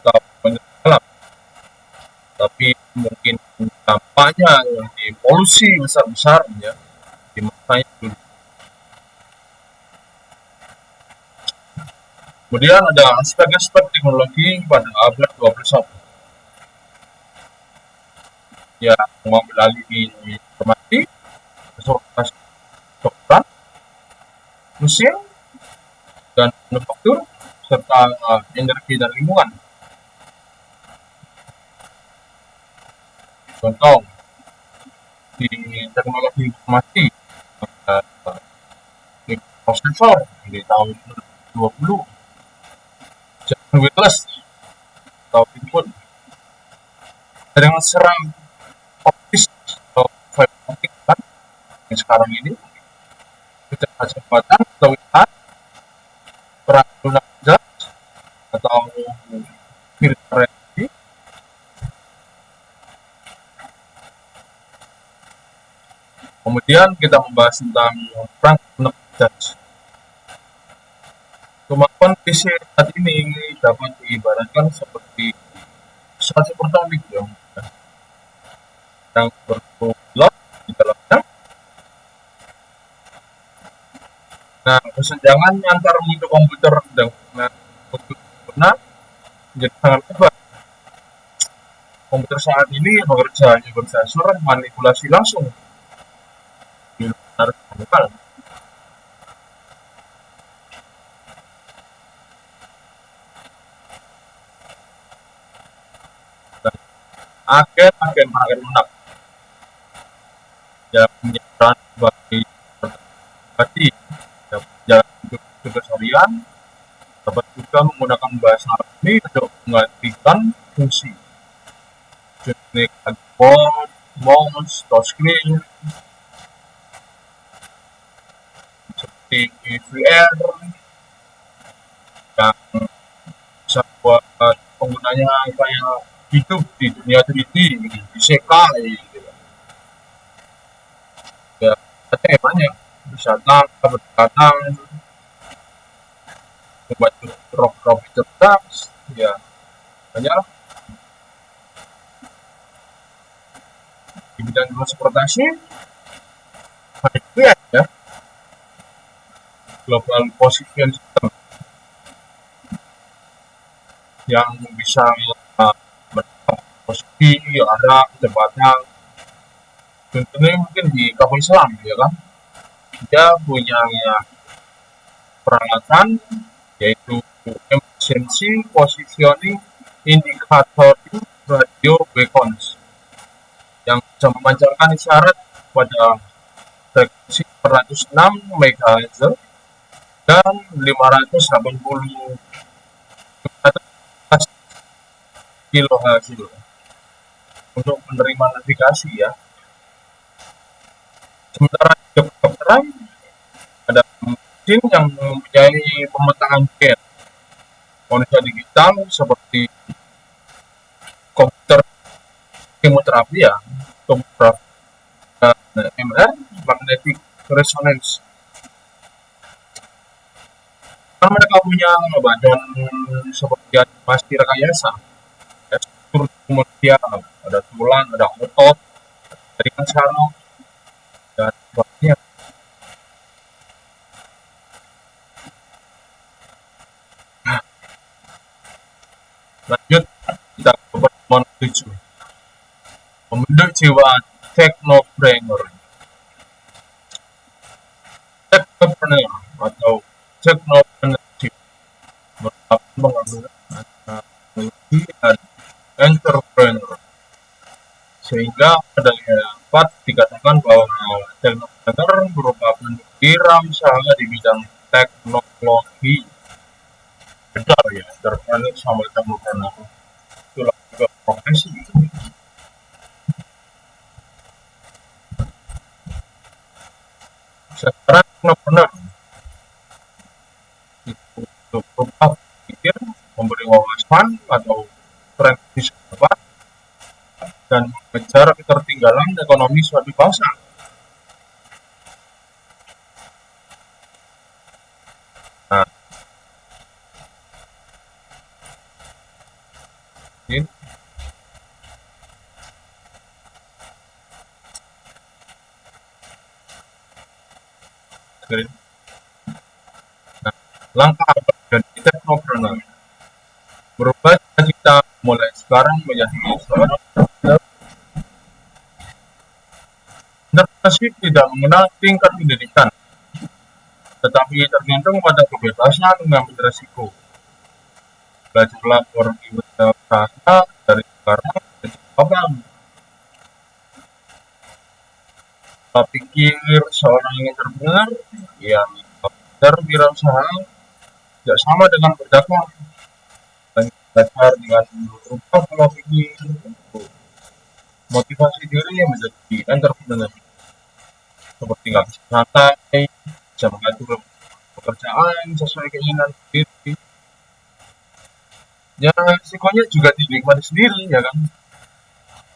atau energi alam, tapi mungkin dampaknya di polusi besar-besarnya di masanya dulu. Kemudian ada aspek-aspek teknologi pada abad 21 yang mengambil alih informasi, kedokteran, mesin, dan manufaktur, serta energi dan lingkungan. Contoh, di teknologi informasi, di prosesor di tahun 2020, jaringan wireless tahun ini pun, jaringan serang optis atau fiber optik kan, yang sekarang ini, kecepatan atau WLAN, perang lunak gas atau filter energi. Kemudian kita membahas tentang perang lunak gas. Kemampuan PC saat ini dapat diibaratkan seperti pesawat supersonik yang berpilot di dalamnya. Nah, kesenjangan antar mutu komputer dan mutu sempurna menjadi sangat lebar. Komputer saat ini bekerja hanya berdasar manipulasi langsung di luar manual. Agen lunak yang menyebar bagi pribadi yang berjalan hidup keseharian dapat juga menggunakan bahasa alami untuk mengalihkan fungsi jenis keyboard, mouse, touchscreen seperti VR yang bisa buat penggunanya kayak hidup di dunia 3D, disekai gitu. Ya, banyak wisata berdekatan, membuat rob cerdas, ya banyak di bidang transportasi. Ada juga ya global position system yang bisa menetapkan posisi arah kecepatan. Contohnya mungkin di kapal selam ya kan, dia punya peralatan yaitu emergency positioning indicator radio beacons yang bisa memancarkan isyarat pada frekuensi 406 MHz dan 580 kHz untuk menerima navigasi ya. Sementara di kedokteran ada mesin yang mempunyai pemetaan gen monitor digital seperti komputer kemoterapi ya, tomografi dan MR magnetic resonance. Kan mereka punya badan seperti animasi rekayasa, ya, struktur manusia, ada tulang, ada otot, jaringan saraf, dan sebagainya. Lanjut kita ke pertemuan 7. Membentuk jiwa technopreneur. Technopreneur atau technopreneurship merupakan penggabungan antara teknologi dan entrepreneur, sehingga pada dapat dikatakan bahwa technopreneur merupakan wirausaha di bidang teknologi. Benar ya, entrepreneur sama technopreneur itulah juga profesi. Sekarang technopreneur itu berupa pikir, memberi wawasan atau prediksi depan dan mengejar ketertinggalan ekonomi suatu bangsa. Nah, ini nah, langkah menjadi technopreneur berubah cita-cita mulai sekarang menjadi seorang entrepreneur. Entrepreneurship tidak mengenal tingkat pendidikan, tetapi tergantung pada kebebasan mengambil resiko. Belajarlah berwirausaha dari sekarang menjadi abang. Pola pikir seorang entrepreneur yang berwirausaha tidak sama dengan berdagang. Belajar dengan merubah pola pikir untuk motivasi diri menjadi entrepreneur, seperti nggak bisa santai, bisa mengatur pekerjaan sesuai keinginan sendiri. Ya risikonya juga dinikmati sendiri ya kan.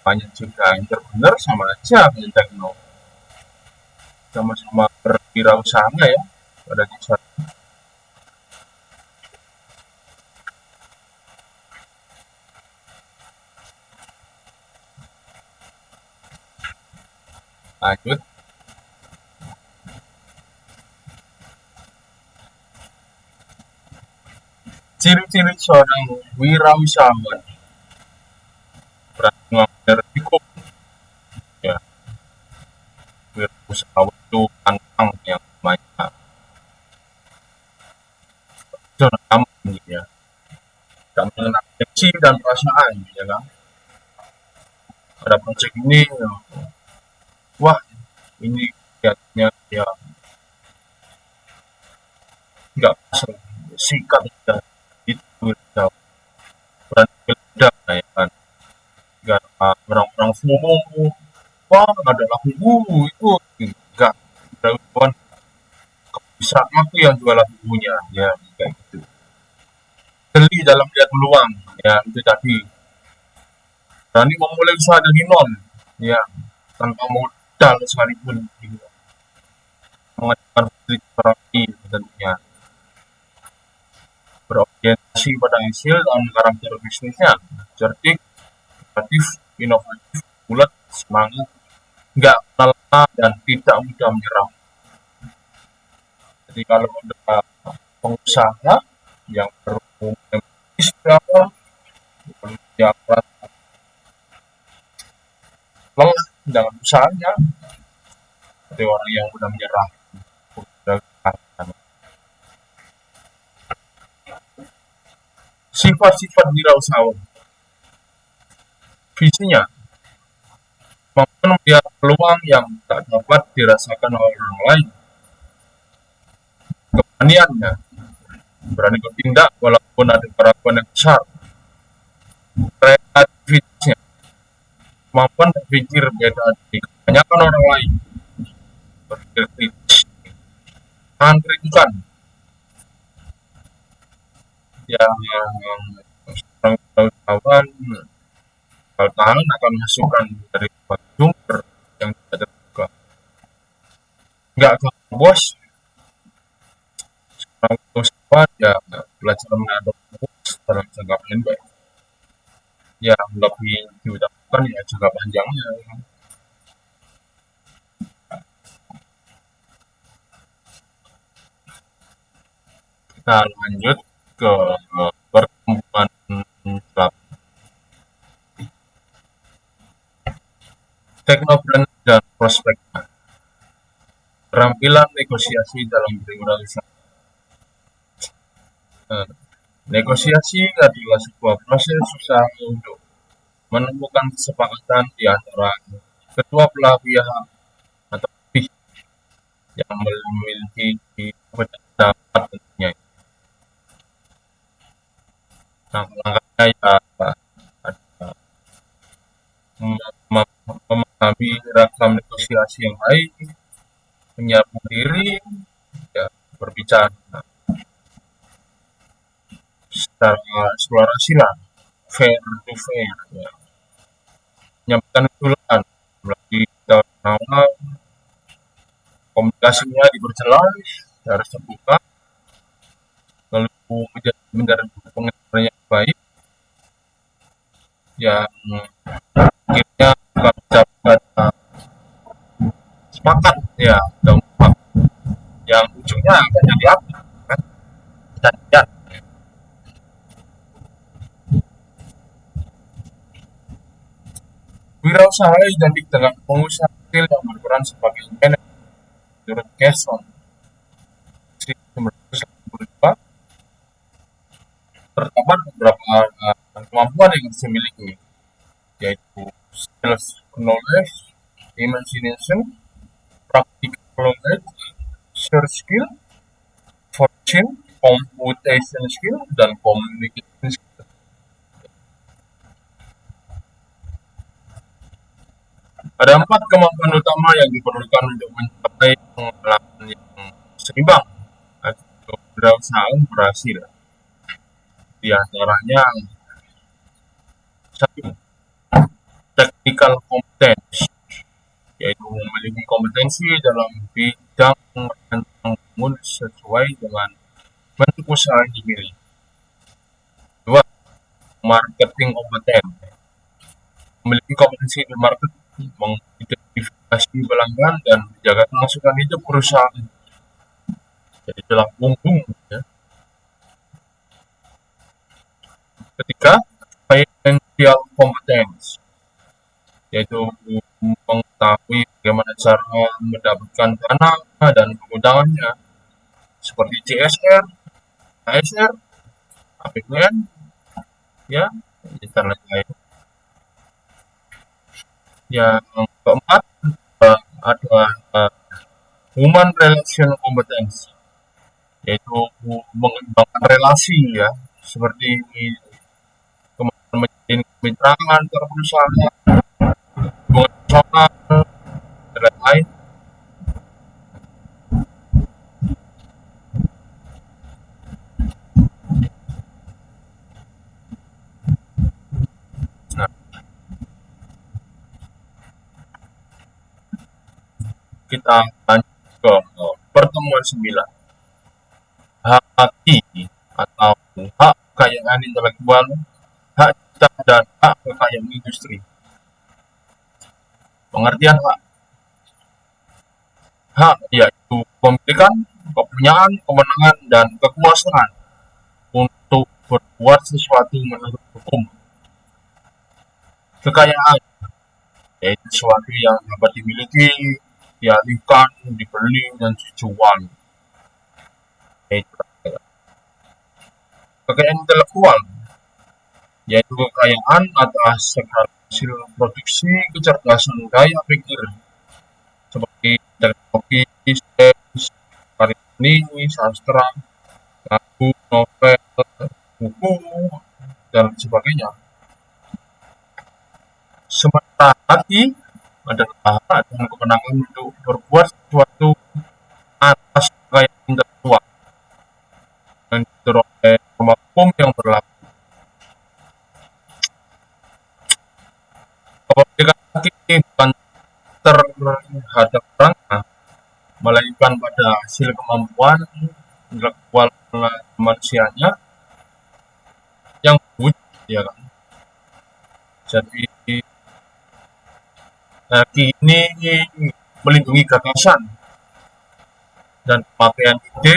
Banyak juga entrepreneur sama aja dengan tekno, sama-sama berwirausaha ya pada dasarnya. Lanjut. Ciri-ciri seorang wirausahawan: berani mengambil risiko. Ya, wirausahawan itu pantang yang namanya zona aman gitu ya. Gak mengenal emosi dan perasaan ya kan. Ada proyek ini, wah ini kelihatannya ya nggak pasang sikat ya itu ya berani meledak ya kan. Nggak orang-orang FOMO, wah ada lagu itu nggak berlawan, bisa aku yang jual lagunya ya kayak gitu. Jeli dalam lihat peluang ya itu tadi, berani memulai usaha dari nol ya tanpa modal sekalipun gitu. mengadakan terapi tentunya, berorientasi pada hasil dan karakter bisnisnya, cerdik, kreatif, inovatif, bulat, semangat, nggak lelah dan tidak mudah menyerah. Jadi kalau ada pengusaha yang baru memiliki awal, dia merasa lelah dengan usahanya, seperti orang yang mudah menyerah. Sifat-sifat wirausahawan, visinya mampu melihat peluang yang tak dapat dirasakan oleh orang lain. Keberaniannya, berani bertindak walaupun ada keraguan yang besar. Kreativitasnya, kemampuan berpikir beda dari kebanyakan orang lain. Berpikir kritis, tahan kritikan, yang seorang wirausahawan kalau tahan akan masukan dari sumber yang tidak terbuka. Nggak gampang bos, seorang wirausahawan ya belajar mengadopsi dalam jangka pendek. Ya lebih diutamakan ya jangka panjangnya. Kita lanjut ke pertumbuhan teknobrand dan prospeknya. Keterampilan negosiasi dalam berorganisasi. Negosiasi adalah sebuah proses usaha untuk menemukan kesepakatan di antara kedua belah pihak atau lebih yang memiliki pendapat tentunya. Nah, langkahnya ya ada memahami ragam negosiasi yang baik, menyiapkan diri, ya, berbicara secara eksplorasi lah, fair to fair, ya. Menyampaikan usulan melalui awal, komunikasinya diperjelas, harus terbuka, lalu menjadi pengenalan yang baik, yang akhirnya akan mencapai sepakat ya, yang ujungnya akan jadi apa kan? Dan wirausaha identik dengan pengusaha kecil yang berperan sebagai manajer. Menurut Kesson 1982, terdapat beberapa kemampuan yang harus dimiliki, yaitu skills knowledge, imagination, practical knowledge, search skill, fortune, computation skill, dan communication skill. Ada 4 kemampuan utama yang diperlukan untuk mencapai pengalaman yang seimbang agar wirausaha berhasil. Di antaranya, 1. Technical competence, yaitu memiliki kompetensi dalam bidang merancang bangun sesuai dengan bentuk usaha yang dimiliki. 2. Marketing competence, memiliki kompetensi di marketing, mengidentifikasi pelanggan dan menjaga kelangsungan hidup perusahaan. Jadi dalam punggung ya. Ketiga, financial competence, yaitu mengetahui bagaimana cara mendapatkan dana dan penggunanya, seperti CSR, ASR, APBN, ya, dan lain-lain. Yang keempat, ada human relation competence, yaitu mengembangkan relasi ya, seperti menjalin kemitraan antar perusahaan, hubungan personal, dan lain-lain. Nah, kita lanjut ke Pertemuan 9. Hak haki atau hak kekayaan intelektual, hak cipta dan hak kekayaan industri. Pengertian hak. Hak yaitu pemilikan, kepunyaan, kewenangan, dan kekuasaan untuk berbuat sesuatu menurut hukum. Kekayaan yaitu sesuatu yang dapat dimiliki, dialihkan, dibeli, dan dijual. Yaitu kekayaan intelektual yaitu kekayaan atas segala hasil produksi kecerdasan gaya pikir seperti teknologi, sains, karya seni, sastra, lagu, novel, buku, dan sebagainya. Sementara hati adalah hak dan kewenangan untuk berbuat sesuatu atas kekayaan intelektual yang diatur oleh norma hukum yang berlaku. Kepemilikan haki bukan terhadap orangnya, melainkan pada hasil kemampuan intelektual manusianya yang wujud, ya kan. Jadi haki ini melindungi gagasan dan pemakaian ide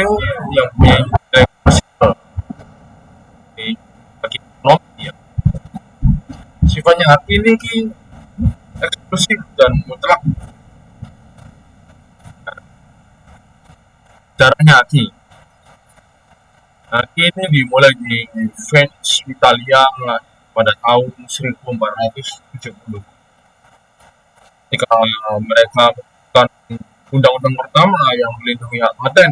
yang punya nilai komersial bagi ekonomi, ya. Sifatnya haki ini eksklusif dan mutlak. Caranya haki. Haki ini dimulai di Venice, Italia pada tahun 1470. Ketika mereka melakukan undang-undang pertama yang melindungi hak paten,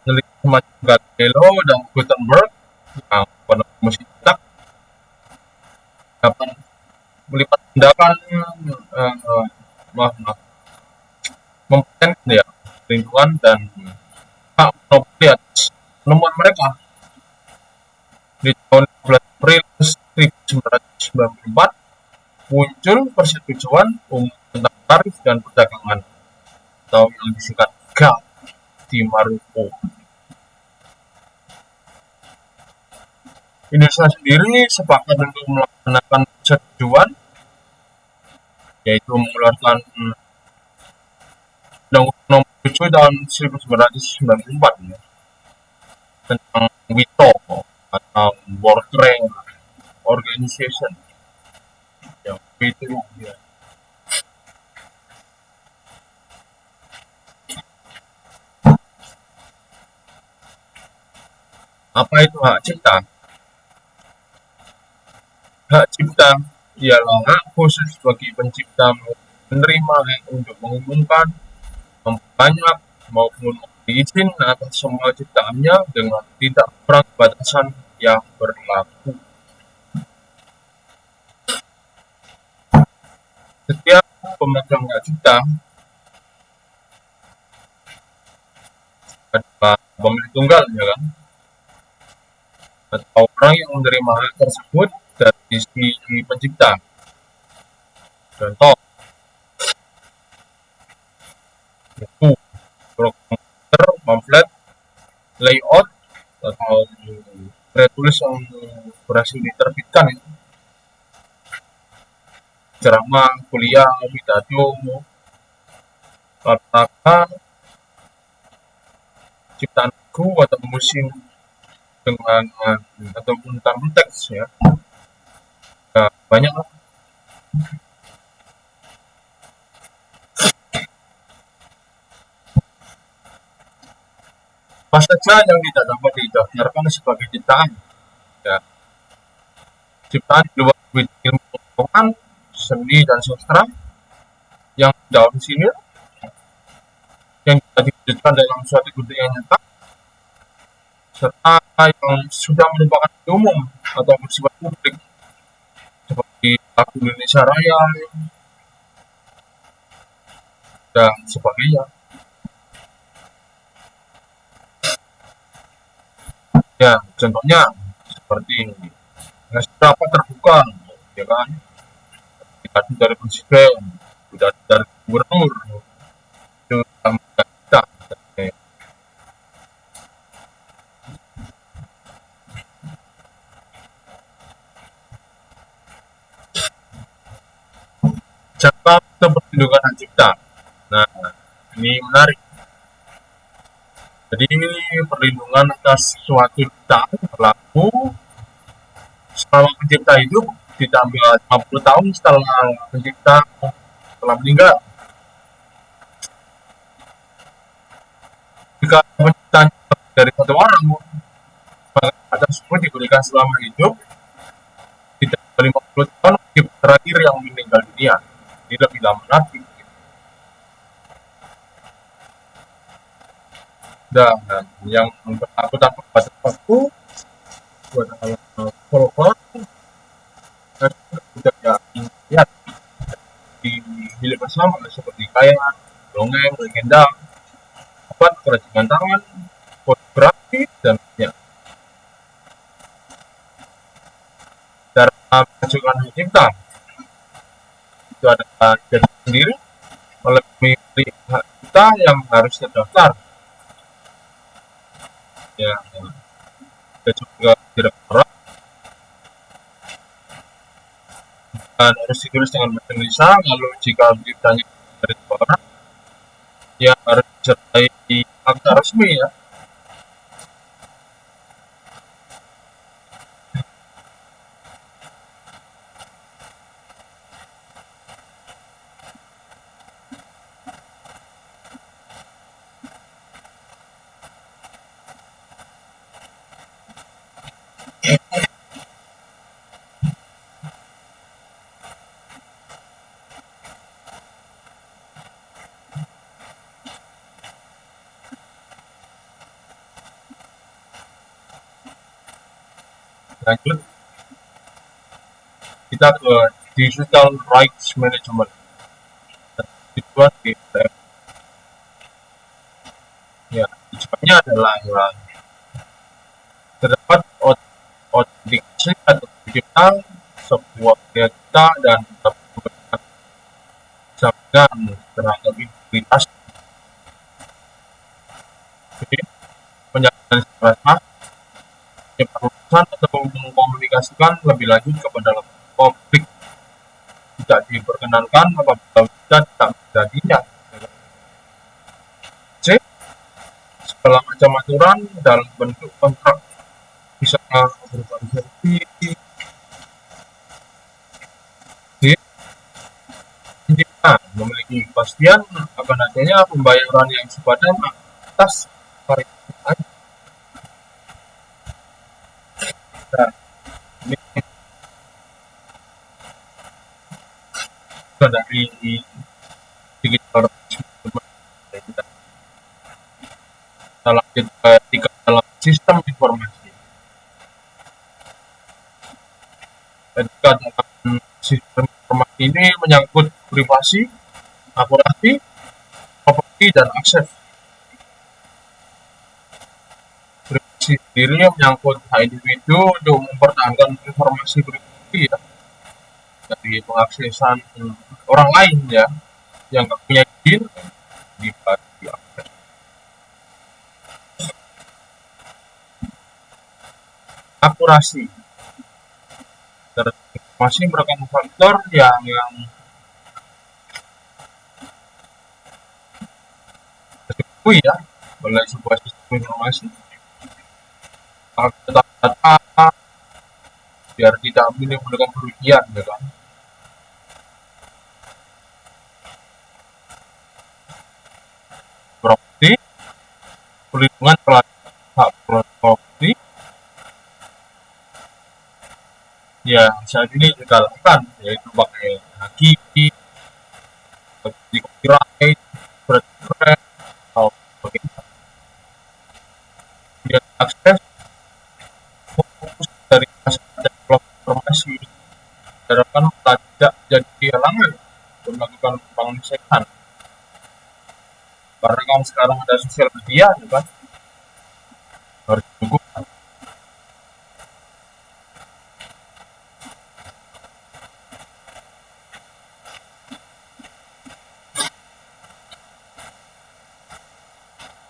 peneliti semacam Galileo dan Gutenberg yang pada mesin cetak dapat melipat tindakan mempatenkan, ya, perlindungan dan hak monopoli atas penemuan mereka. Di tahun 12 April 1994 muncul Persetujuan Umum tentang Tarif dan Perdagangan atau yang disingkat GATT di Maroko. Indonesia sendiri sepakat untuk melaksanakan persetujuan, yaitu mengeluarkan Undang-Undang Nomor 7 tahun 1994 tentang WTO atau World Trade Organization, yang WTO, ya. Apa itu hak cipta? Hak cipta ialah hak khusus bagi pencipta menerima hak untuk mengumumkan, memperbanyak, maupun memberi izin atas semua ciptaannya dengan tidak kurang batasan yang berlaku. Setiap pemegang hak cipta adalah pemilik tunggal, ya kan, atau orang yang menerima hak tersebut dari si pencipta. Contoh, buku, program komputer, pamflet, layout, atau karya tulis yang berhasil diterbitkan, ya. Ceramah, kuliah, pidato, kata-kata, ciptaan lagu atau musik dengan ataupun tanpa teks, ya. Nah, banyak lah. Apa saja yang tidak dapat didaftarkan sebagai ciptaan, ya. Ciptaan di luar ilmu pengetahuan, seni dan sastra yang tidak orisinil, yang tidak diwujudkan dalam suatu bentuk yang nyata, serta yang sudah merupakan umum atau bersifat publik seperti lagu Indonesia Raya dan sebagainya. Ya, contohnya seperti rapat terbuka, ya kan, pidato dari presiden, pidato dari gubernur, itu kita, perlindungan hak cipta. Nah, ini menarik. Jadi perlindungan atas suatu ciptaan berlaku selama pencipta hidup ditambah 50 tahun setelah pencipta telah meninggal. Jika penciptaan dari satu orang, maka hak tersebut diberikan selama hidup ditambah 50 tahun pencipta terakhir yang meninggal dunia. Ini lebih lama lagi. Dan yang berlaku tanpa batas waktu buat follower budaya ya di milik bersama seperti kaya, dongeng, legenda, obat, kerajinan tangan, fotografi, dan lainnya. Cara mengajukan hak cipta itu ada jadi sendiri oleh pemilik hak cipta yang harus terdaftar. Ya, ada juga direktorat dan harus ditulis dengan bahasa Indonesia. Lalu jika ciptanya dari orang, ya harus disertai akta resmi ya. Lanjut kita ke digital rights management. Tujuan di ya tujuannya adalah terdapat autentikasi atau pencipta sebuah karya cipta dan dapat jaminan terhadap integritas. Jadi penjelasan secara sah, penyebaran atau mengkomunikasikan lebih lanjut kepada publik tidak diperkenankan apabila kita tidak menjadinya. C. Segala macam aturan dalam bentuk kontrak bisa berupa sertifikasi. D. Pencipta memiliki kepastian akan adanya pembayaran yang sepadan atas karya ciptaan. Nah, ini dari digital kita lanjut ke tiga dalam sistem informasi. Ketika dalam sistem informasi ini menyangkut privasi, akurasi, properti, dan akses. Privasi sendiri menyangkut hak individu untuk mempertahankan informasi pribadi ya, dari pengaksesan orang lain ya yang nggak punya izin dibagi akses. Akurasi informasi merupakan faktor yang diakui ya oleh sebuah sistem informasi. Data biar tidak menimbulkan kerugian ya kan. Properti, perlindungan terhadap hak properti ya saat ini kita lakukan yaitu pakai haki, seperti copyright, brand, atau sebagainya. Kemudian akses fokus dari develop informasi diharapkan tidak jadi halangan untuk melakukan pengecekan. Karena kan sekarang ada sosial media, ya kan, harus didukung.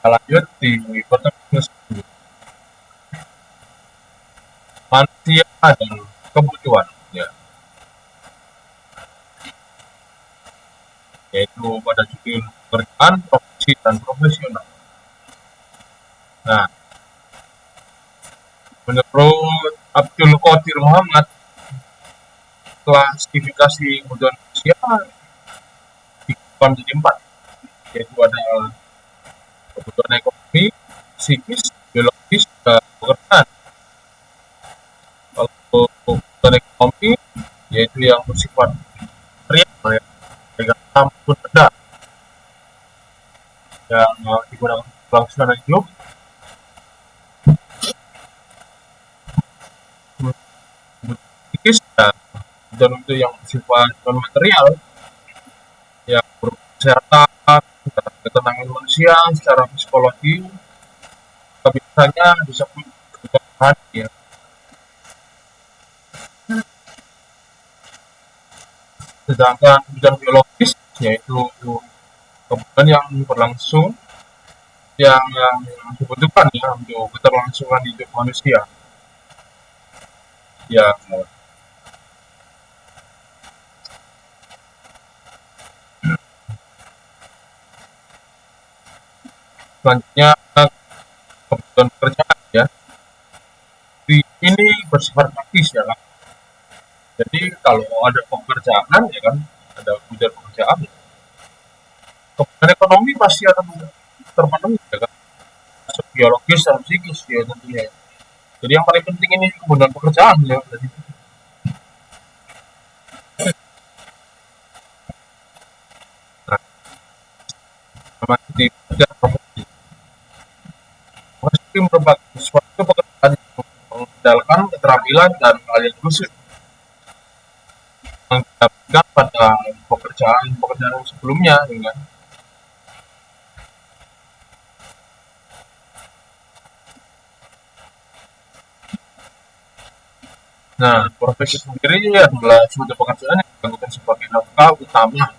Kita lanjut di pertemuan manusia dan kebutuhan. Ya. yaitu pada judul pekerjaan, profesi, dan profesional. Nah, menurut Abdul Qadir Muhammad, klasifikasi kebutuhan manusia dibagi menjadi 4, yaitu ada kebutuhan ekonomi, psikis, biologis, dan pekerjaan. Kalau kebutuhan ekonomi, yaitu yang bersifat real, ya, baik maupun benda yang digunakan untuk kelangsungan hidup. Psikis, ya, dan itu yang bersifat non material, yang berupa kesehatan, ketenangan manusia secara psikologi, biasanya disebut kebutuhan ya. Sedangkan kebutuhan biologis yaitu kebutuhan yang berlangsung, yang dibutuhkan ya untuk keterlangsungan hidup manusia. Ya, selanjutnya kebutuhan pekerjaan ya. Ini bersifat praktis ya kan. Jadi kalau ada pekerjaan ya kan, ada kebutuhan pekerjaan, kebutuhan ekonomi pasti akan terpenuhi ya kan. Masuk biologis dan psikis ya tentunya. Jadi yang paling penting ini kebutuhan pekerjaan ya. Jadi, nah, sama di bidang profesi. Profesi merupakan suatu pekerjaan yang mengandalkan keterampilan dan keahlian khusus yang didapatkan pada pekerjaan sebelumnya dengan. Nah, profesi sendiri adalah suatu pekerjaan yang dilakukan sebagai nafkah utama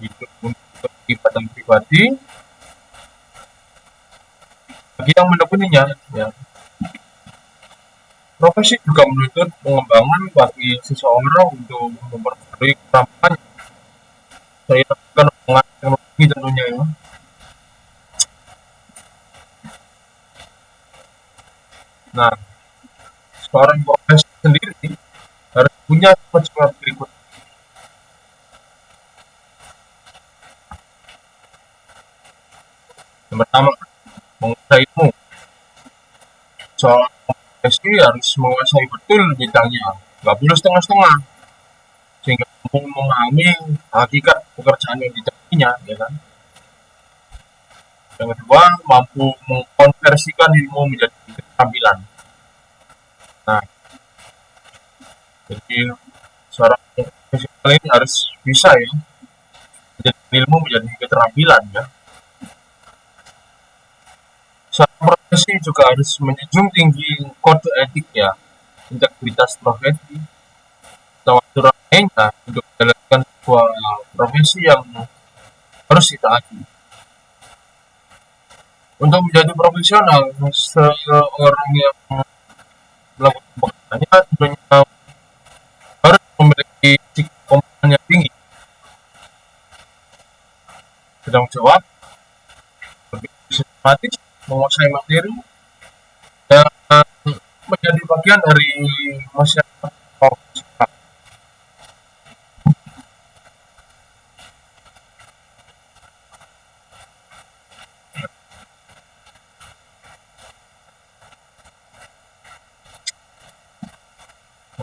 hidup untuk kehidupan pribadi bagi yang menekuninya. Ya. Profesi juga menuntut pengembangan bagi seseorang untuk memperbarui keterampilan. Saya lakukan pengembangan teknologi tentunya ya. Nah, seorang profesi sendiri harus punya sifat-sifat berikut. Yang pertama, menguasai ilmu. Seorang profesi harus menguasai betul bidangnya, nggak boleh setengah-setengah, sehingga mampu memahami hakikat pekerjaan yang ditekuninya, ya kan. Yang kedua, mampu mengkonversikan ilmu menjadi keterampilan. Nah, jadi seorang profesional ini harus bisa ya menjadi ilmu menjadi keterampilan ya. Seorang profesi juga harus menjunjung tinggi kode etik ya, integritas profesi, atau aturan lainnya untuk menjalankan sebuah profesi yang harus ditaati. Untuk menjadi profesional, seorang yang melakukan pekerjaannya tentunya harus memiliki sikap komitmen yang tinggi, bertanggung jawab, berpikir sistematis, menguasai materi, dan menjadi bagian dari masyarakat.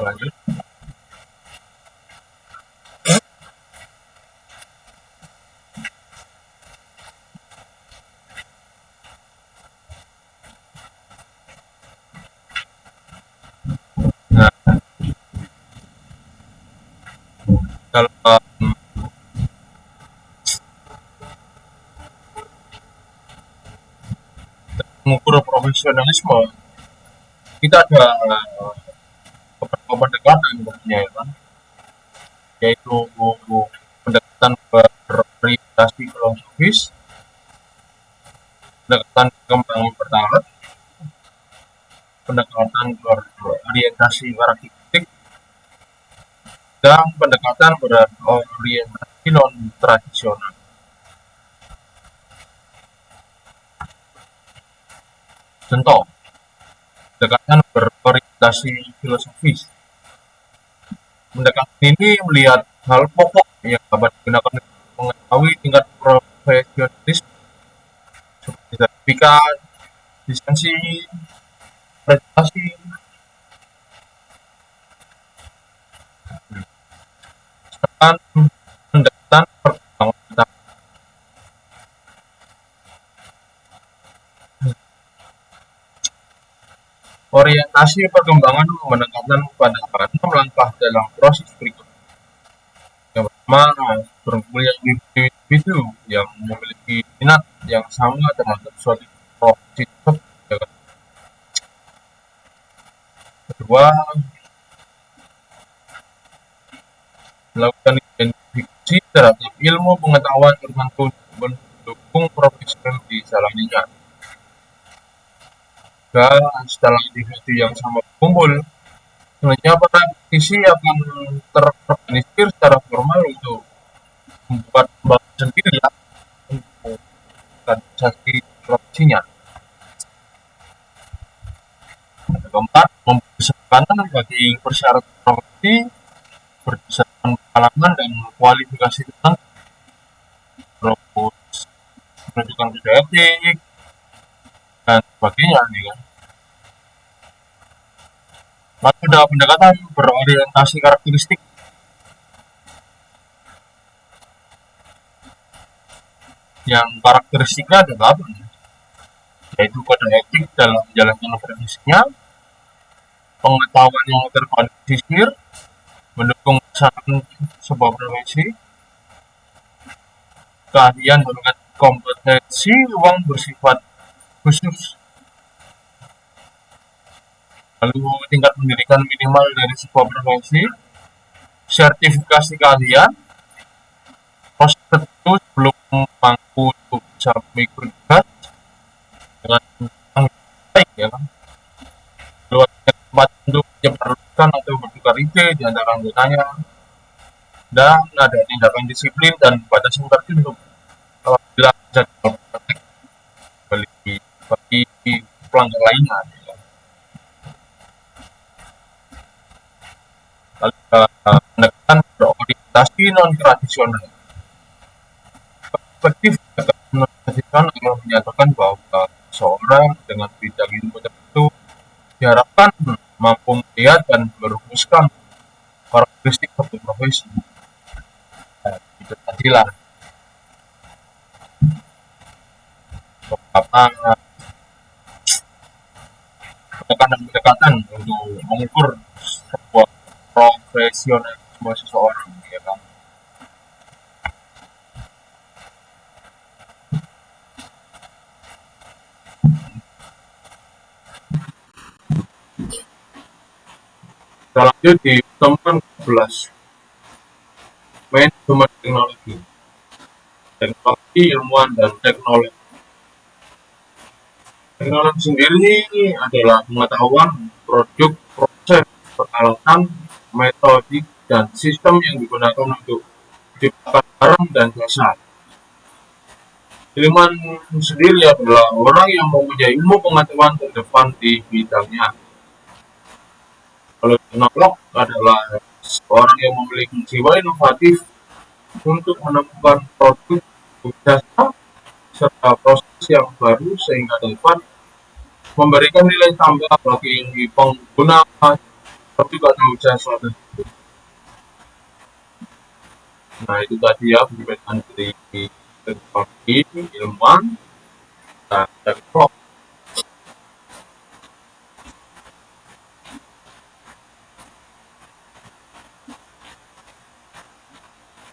Lanjut. Nah, kalau mengukur profesionalisme, kita ada beberapa pendekatan tentunya ya kan, yaitu pendekatan berorientasi filosofis, pendekatan perkembangan bertahap, pendekatan berorientasi karakteristik, dan pendekatan berorientasi non-tradisional. Contoh, pendekatan berorientasi filosofis. Pendekatan ini melihat hal pokok yang dapat digunakan untuk mengetahui tingkat profesionalisme seperti sertifikat, lisensi, prestasi. Sedangkan pendekatan perkembangan orientasi perkembangan menekankan pada 6 langkah dalam proses berikut. Yang pertama, berkumpulnya individu yang memiliki minat yang sama terhadap suatu profesi tersebut. Kedua, melakukan identifikasi terhadap ilmu pengetahuan tertentu mendukung profesional di jalannya. Dan setelah individu yang sama berkumpul, selanjutnya para praktisi akan terorganisir secara formal untuk membuat lembaga sendiri ya, untuk organisasi profesinya. Keempat, memberi kesempatan bagi persyaratan profesi berdasarkan pengalaman dan kualifikasi tertentu. Terus menunjukkan kode etik dan sebagainya nih kan. Lalu ada pendekatan berorientasi karakteristik. Yang karakteristiknya adalah apa? Yaitu kode etik dalam menjalankan profesinya, pengetahuan yang terkondisir, mendukung pelaksanaan sebuah profesi, keahlian dengan kompetensi uang bersifat khusus. Lalu tingkat pendidikan minimal dari sebuah profesi, sertifikasi keahlian, proses tertentu sebelum mampu untuk bisa mengikuti tugas dengan baik ya kan. Lalu ada tempat untuk menyebarluaskan atau bertukar ide di antara anggotanya, dan ada tindakan disiplin dan batasan tertentu apabila terjadi praktek bagi pelanggar lainnya. Lalu pendekatan berorientasi non-tradisional. Perspektif non-tradisional menyatakan bahwa seorang dengan bidang ilmu tertentu diharapkan mampu melihat dan merumuskan karakteristik suatu profesi. Itu tadilah beberapa pendekatan untuk mengukur sebuah profesionalisme seseorang, ya kan. Kita lanjut di temuan 11, manajemen teknologi, ilmuwan dan teknologi. Teknologi sendiri adalah pengetahuan, produk, proses, peralatan, metodik, dan sistem yang digunakan untuk menciptakan barang dan jasa. Ilmuwan sendiri adalah orang yang mempunyai ilmu pengetahuan terdepan di bidangnya. Kalau teknolog adalah seorang yang memiliki jiwa inovatif untuk menemukan produk, jasa, serta proses yang baru sehingga dapat memberikan nilai tambah bagi pengguna produk atau jasa tersebut. Nah, itu tadi ya perbedaan dari teknologi, ilmuwan, dan teknolog.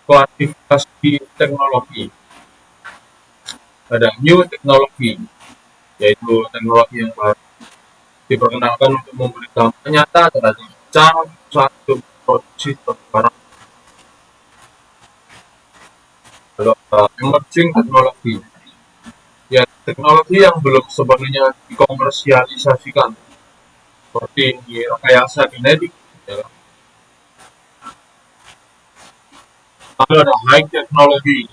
Klasifikasi teknologi. Ada new teknologi, yaitu teknologi yang baru diperkenalkan untuk memberi dampak nyata terhadap cara satu produksi barang. Lalu emerging teknologi, ya teknologi yang belum sepenuhnya dikomersialisasikan, seperti rekayasa genetik, ya. Lalu ada high technology,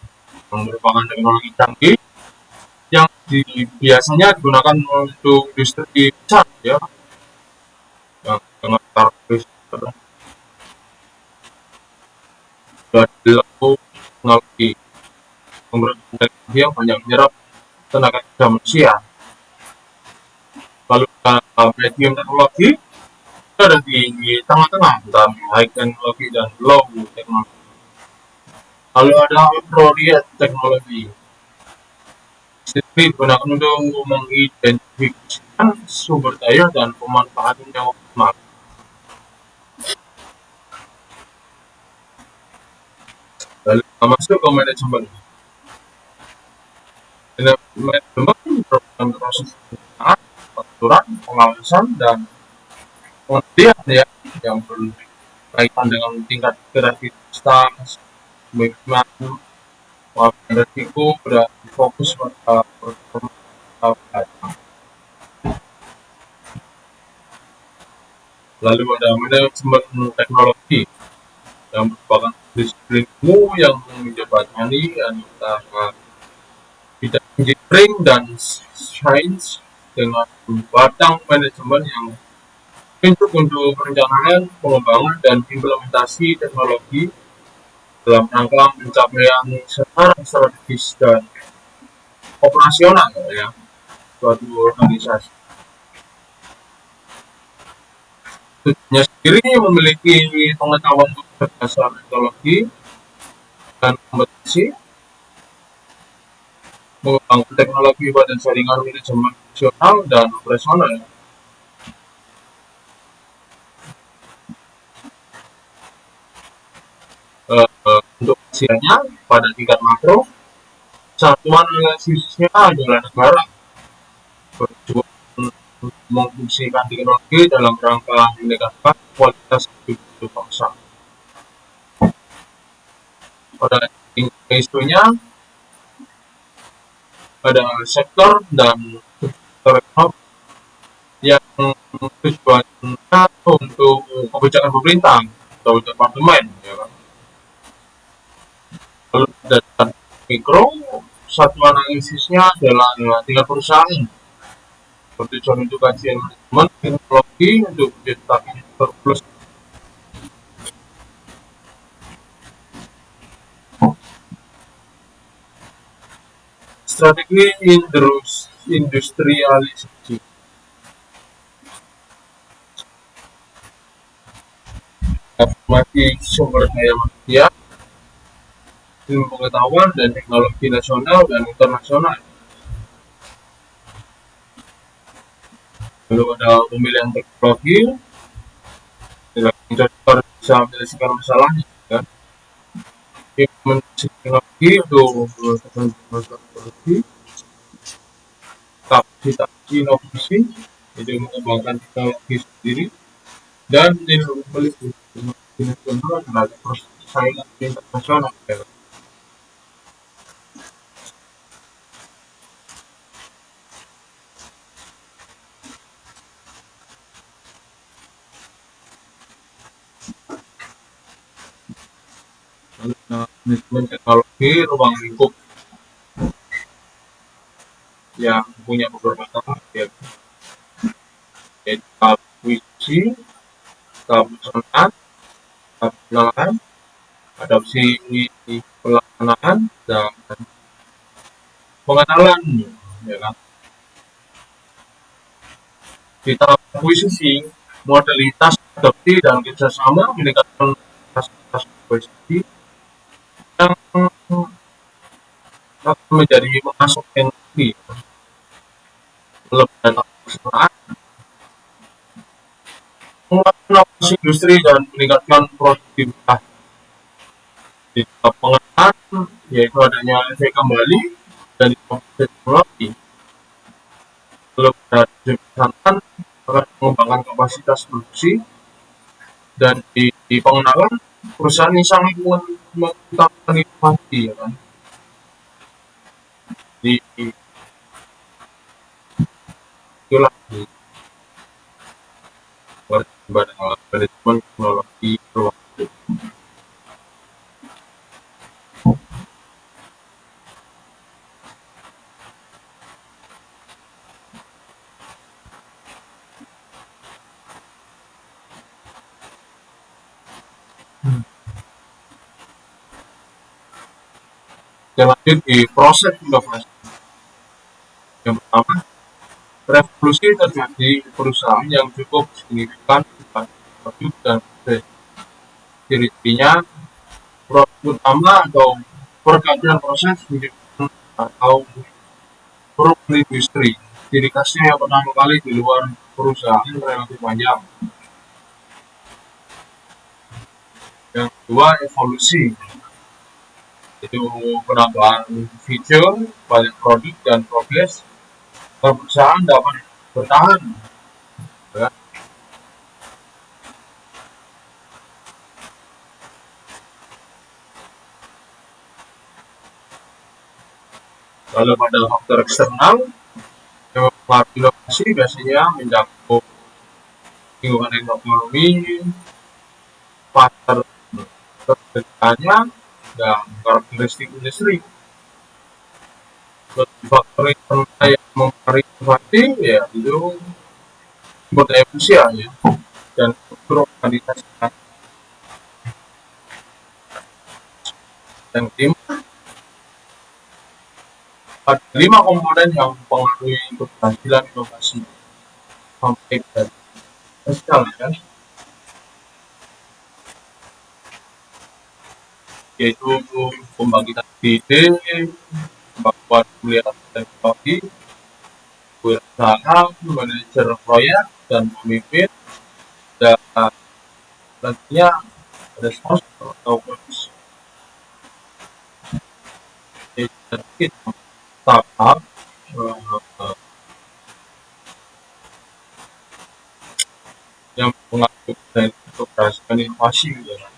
yang merupakan teknologi canggih yang biasanya digunakan untuk industri besar ya, yang dengan karakteristik teknologi pemberantasan teknologi yang banyak menyerap tenaga kerja manusia. Lalu medium teknologi ada di tengah-tengah antara high teknologi dan low teknologi. Lalu ada appropriate teknologi. Ini digunakan untuk mengidentifikasikan sumber daya dan pemanfaatan yang optimal. Lalu kita masuk ke manajemen. Manajemen merupakan proses penggunaan, aturan, pengawasan, dan pengendalian ya yang berkaitan dengan tingkat kreativitas, manajemen, resiko, dan fokus pada performa. Lalu ada manajemen teknologi yang merupakan disiplin ilmu yang menjembatani antara bidang engineering dan sains dengan batang manajemen yang untuk perencanaan, pengembangan, dan implementasi teknologi dalam rangka pencapaian secara strategis dan operasional ya suatu organisasi. Tujuannya sendiri memiliki pengetahuan berdasar teknologi dan kompetisi, mengembangkan teknologi pada jaringan manajemen nasional dan operasional. Untuk hasilnya pada tingkat makro, satuan analisisnya adalah negara berjuang memfungsikan teknologi dalam rangka meningkatkan kualitas hidup bangsa. Pada isunya ada sektor dan sektor ekonomi yang tujuannya untuk kebijakan pemerintah atau departemen ya kan. Lalu ada mikro, satuan analisisnya adalah tingkat perusahaan bertujuan untuk kajian manajemen teknologi untuk menciptakan surplus. Strategi industrialisasi informasi sumber daya manusia, ilmu pengetahuan dan teknologi nasional dan internasional. Lalu ada pemilihan teknologi, investor bisa menyelesaikan masalahnya. Ya. Implementasi teknologi untuk teknologi, kapasitas inovasi, jadi mengembangkan teknologi sendiri, dan memiliki teknologi nasional adalah proses persaingan internasional. Ya. Manajemen teknologi ruang lingkup yang punya beberapa tahap yaitu tahap akuisisi, tahap pelaksanaan, tahap pengenalan, adopsi pelaksanaan, dan pengenalan ya kan. Di tahap akuisisi, modalitas adopsi dan kerjasama meningkatkan kapasitas akuisisi yang akan menjadi pemasok teknologi. Lebih dari pelaksanaan, inovasi industri dan meningkatkan produktivitas. Di tahap pengenalan, yaitu adanya efek kembali dan teknologi. Lebih dari pelaksanaan, akan mengembangkan kapasitas produksi, dan di pengenalan perusahaan yang sangat mengutamakan inovasi ya kan. Di itulah pada manajemen teknologi ruang. Yang lanjut di proses inovasi. Yang pertama, revolusi terjadi di perusahaan yang cukup signifikan pada produk dan proses. Ciri-cirinya, produk utama atau pergantian proses atau perubahan industri. Ciri khasnya yang pertama kali di luar perusahaan relatif panjang. Yang kedua, evolusi. Itu penambahan fitur, banyak produk dan progres perusahaan dapat bertahan. Ya. Lalu pada faktor eksternal, yang mempengaruhi inovasi biasanya mencakup lingkungan ekonomi, pasar kerjanya, dan karakteristik industri. Faktor internal yang mempengaruhi inovasi ya itu sumber daya manusia ya dan struktur organisasi. Yang kelima, ada 5 komponen yang mempengaruhi keberhasilan inovasi sampai dari sosial ya, yaitu pembangkitan ide, kemampuan melihat teknologi, kewirausahaan, manajer proyek dan pemimpin, dan nantinya ada sponsor atau produksi. Jadi tahap yang mengatur dan keberhasilan inovasi ya.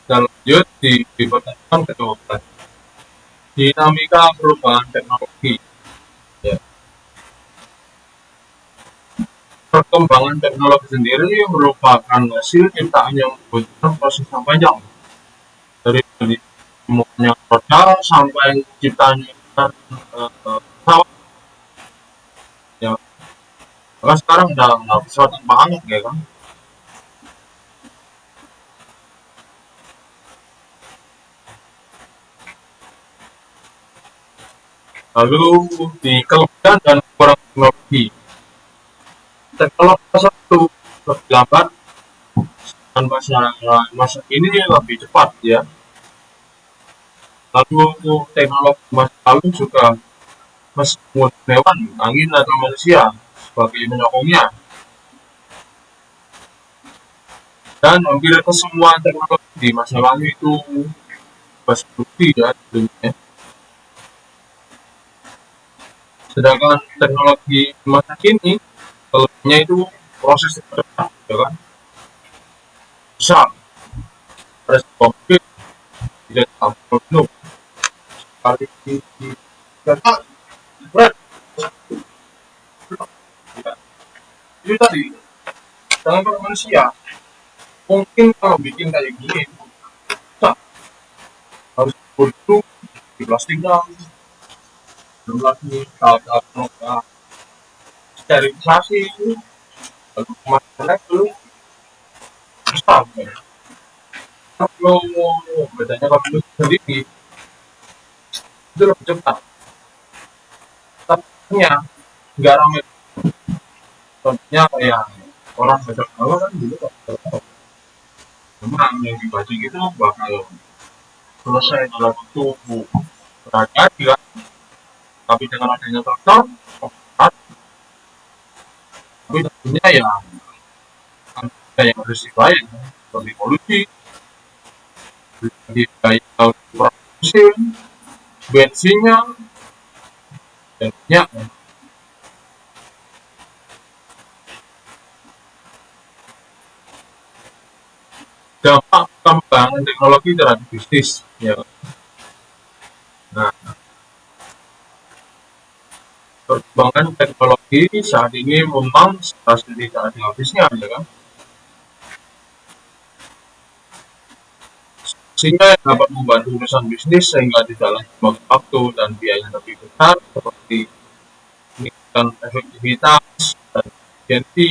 Dan lanjut di pertemuan ke-12, dinamika perubahan teknologi ya. Perkembangan teknologi sendiri merupakan hasil ciptaan yang membutuhkan proses yang panjang dari temuannya produk sampai ciptaannya pesawat ya. Karena sekarang udah pesawat banget ya kan. Lalu di kelebihan dan kurang teknologi, teknologi satu lebih lambat dan masa ini lebih cepat ya. Lalu teknologi masa lalu juga meskipun hewan, angin atau manusia sebagai penyokongnya, dan hampir semua teknologi di masa lalu itu berfungsi ya dunia. Sedangkan teknologi masa kini kelebihannya itu proses cepat ya kan, bisa responsif, tidak terlalu sekali cepat berat ya. Itu tadi dalam manusia mungkin kalau bikin kayak gini bisa harus butuh di plastiknya belum lagi tahap sterilisasi lalu kemasannya belum bisa ya. Kalau bedanya kalau sendiri itu lebih cepat tapi nggak ramai. Contohnya kayak orang besar bawah kan dulu memang yang dibaca gitu bakal selesai dalam waktu berhari-hari kan, tapi dengan adanya traktor tapi tentunya ya ada yang bersih baik seperti polusi, biaya produksi, bensinnya, dan minyak. Dampak perkembangan teknologi terhadap bisnis ya. Nah, perkembangan teknologi saat ini memang pasti tidak ada habisnya ya kan. Sehingga dapat membantu urusan bisnis sehingga tidak lagi memakan waktu dan biaya lebih besar seperti ini meningkatkan efektivitas dan efisiensi,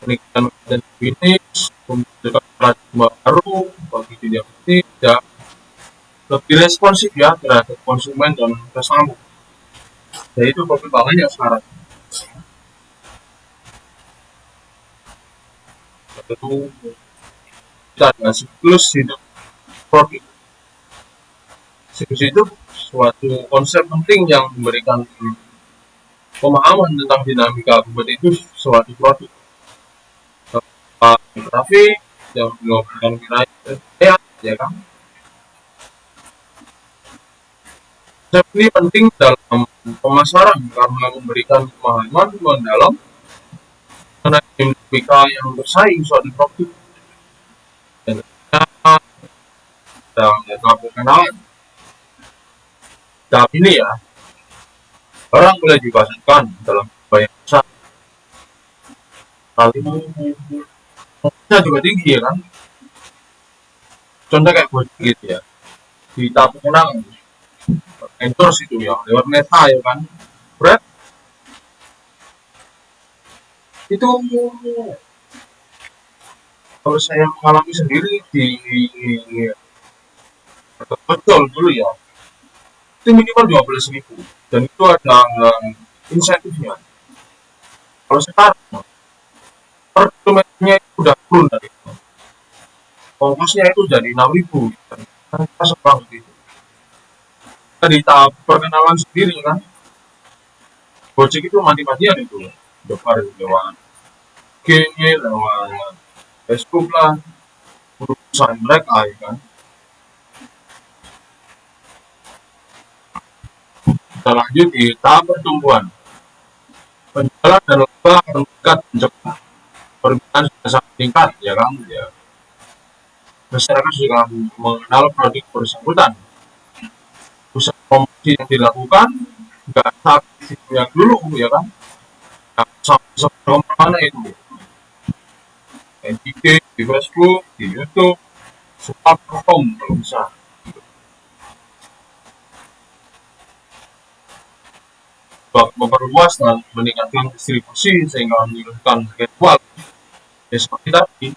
meningkatkan dan bisnis, memunculkan paradigma baru bagi dunia bisnis, dan lebih responsif ya terhadap konsumen dan pesamu. Jadi itu perkembangannya sekarang. Itu kita ada siklus hidup produk. Siklus hidup suatu konsep penting yang memberikan pemahaman tentang dinamika bebet itu suatu produk. Trafik yang melakukan wilayah ya kan. Konsep ini penting dalam pemasaran karena memberikan pemahaman mendalam mengenai dinamika yang bersaing suatu produk dan tahap pengenalan. Tahap ini ya, orang boleh dipasangkan dalam banyak besar. Lalu kosnya juga tinggi ya kan. Contoh kayak gue gitu ya, di tahap pengenalan endorse itu ya lewat meta ya kan. Brand itu kalau saya mengalami sendiri di betul dulu ya, itu minimal 12.000 dan itu ada insentifnya. Kalau sekarang per kilometernya itu udah turun dari itu. Ongkosnya itu jadi 6.000 kan kita sebang gitu. Di tahap perkenalan sendiri kan, Gojek itu mati-matian itu depan lewat G, lewat Facebook lah, urusan mereka ya kan. Kita lanjut di tahap pertumbuhan. Penjualan dan laba akan meningkat cepat. Permintaan sudah sangat meningkat ya kan ya. Masyarakat juga mengenal produk bersangkutan. Usaha promosi yang dilakukan nggak seaktif yang dulu ya kan. Sampai mana itu? NGK, di Facebook, di YouTube, semua perform kalau bisa. Memperluas dan meningkatkan distribusi sehingga menurunkan harga jual. Ya seperti tadi,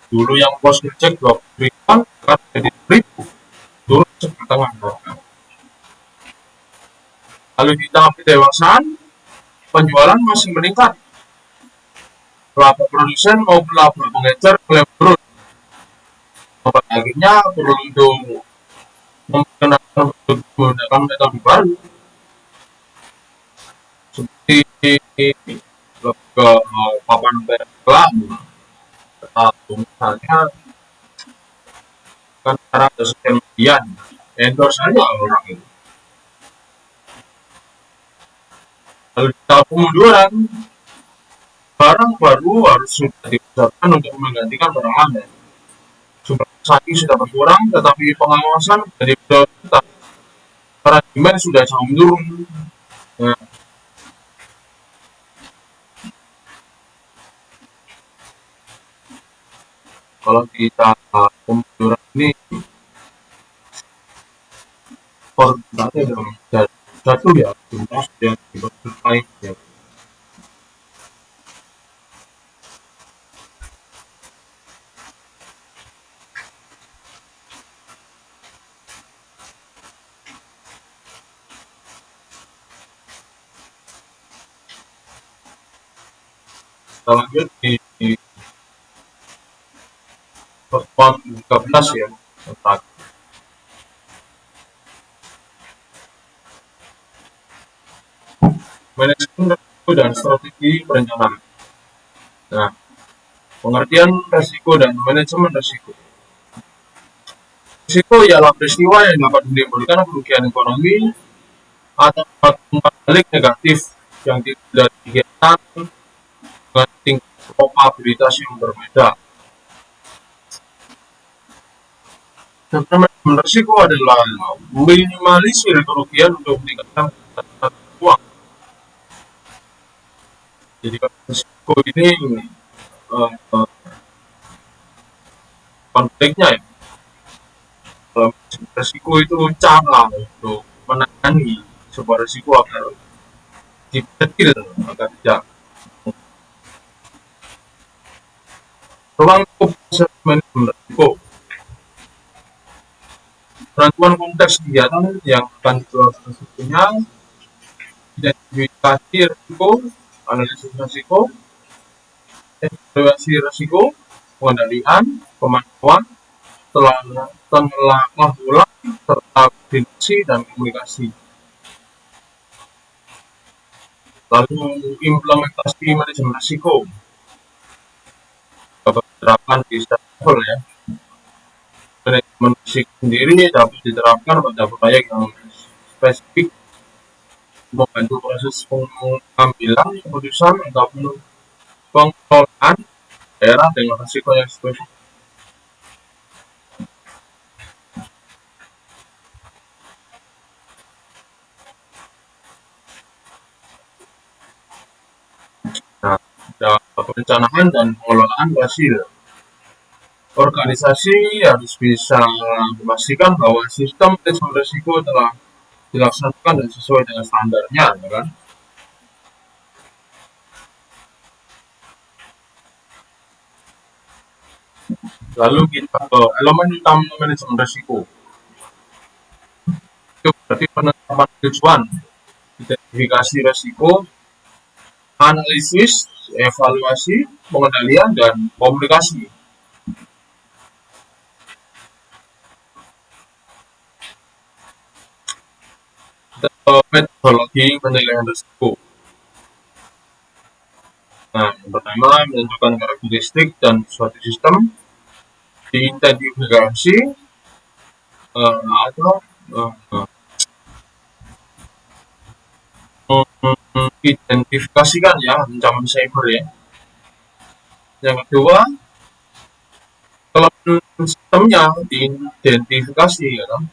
dulu yang pos ngecek 20.000 sekarang jadi 1.000, turun setengah. Lalu di tahap kedewasaan, penjualan masih meningkat. Laba produsen maupun laba pengecer mulai turun. Pada akhirnya perlu untuk memperkenalkan menggunakan metode baru seperti ke papan reklam atau misalnya kan sekarang ada sosial media endorse aja orang itu. Lalu di tahap kemunduran, barang baru harus sudah dipasarkan untuk menggantikan barang lama. Sumber saing sudah berkurang, tetapi pengawasan dari tetap karena demand sudah jauh menurun. Nah, kalau kita kemunduran ini korbannya jatuh ya, jumlah sudah diperbaiki ya. Kita lanjut di pertemuan 13 ya, tentang manajemen risiko dan strategi perencanaan. Nah, pengertian risiko dan manajemen risiko. Risiko ialah peristiwa yang dapat menimbulkan kerugian ekonomi atau umpan balik negatif yang tidak dikegiatan dengan tingkat probabilitas yang berbeda. Dan manajemen risiko adalah minimalisir kerugian untuk meningkatkan uang. Jadi risiko ini konfliknya ya. Risiko itu cara untuk menangani sebuah risiko agar diperkecil agar tidak ruang lingkup proses manajemen risiko. Penentuan konteks kegiatan yang akan dilakukan sebelumnya, identifikasi risiko, analisis risiko, evaluasi risiko, pengendalian, pemantauan, telah ulang, serta koordinasi dan komunikasi. Lalu implementasi manajemen risiko dapat diterapkan di setiap level ya. Manajemen risiko sendiri dapat diterapkan pada proyek yang spesifik, membantu proses pengambilan keputusan ataupun pengelolaan daerah dengan risiko yang spesifik. Nah, dalam perencanaan dan pengelolaan berhasil, organisasi harus bisa memastikan bahwa sistem manajemen risiko telah dilaksanakan dan sesuai dengan standarnya, ya kan? Lalu kita ke elemen utama manajemen risiko. Itu berarti penetapan tujuan, identifikasi risiko, analisis, evaluasi, pengendalian, dan komunikasi. Metodologi penilaian risiko. Nah, yang pertama menentukan karakteristik dan suatu sistem, diidentifikasi atau identifikasikan ya ancaman cyber ya. Yang kedua, kelemahan sistemnya diidentifikasi ya kan.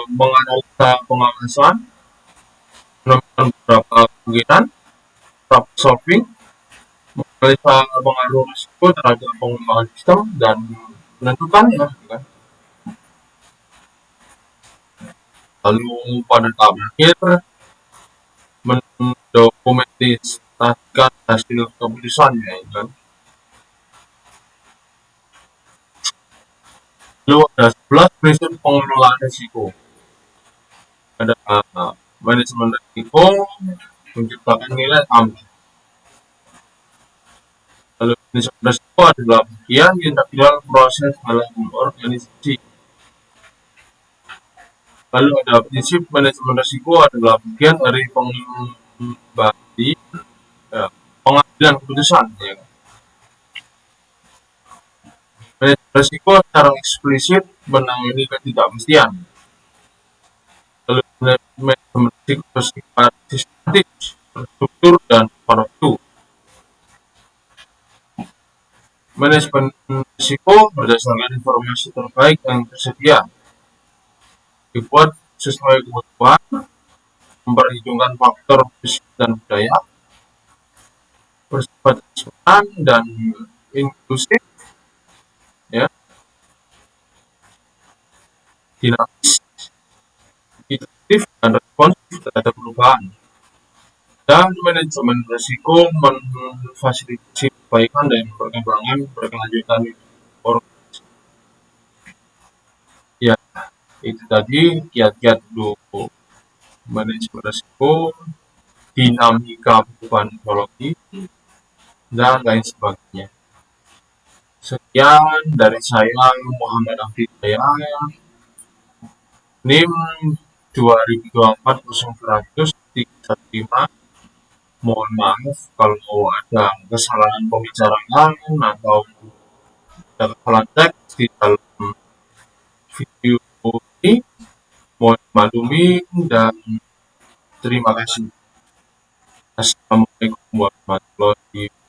Menganalisa pengawasan, menemukan beberapa kemungkinan, problem solving, menganalisa pengaruh risiko terhadap pengembangan sistem dan menentukannya. Kan? Lalu pada tahap akhir mendokumentasikan hasil keputusannya. Kan? Lalu ada 11 prinsip pengelolaan risiko. Ada manajemen risiko, menciptakan nilai tambah. Lalu manajemen risiko adalah bagian integral proses dalam organisasi. Lalu ada prinsip manajemen risiko adalah bagian dari pengambilan keputusan. Ya. Manajemen risiko secara eksplisit menangani ketidakpastian. Lalu manajemen risiko bersifat sistematis, terstruktur, dan tepat waktu. Manajemen risiko berdasarkan informasi terbaik yang tersedia, dibuat sesuai kebutuhan, memperhitungkan faktor fisik dan budaya, bersifat transparan dan inklusif, ya, dinamis, iteratif, dan responsif terhadap perubahan. Dan manajemen risiko memfasilitasi perbaikan dan perkembangan berkelanjutan organisasi. Ya, itu tadi kiat-kiat untuk manajemen risiko, dinamika perubahan teknologi, dan lain sebagainya. Sekian dari saya, Muhammad Afidaya, NIM 2024-0115. Mohon maaf kalau ada kesalahan pembicaraan atau ada kesalahan teks di dalam video ini. Mohon maklumi dan terima kasih. Assalamualaikum warahmatullahi wabarakatuh.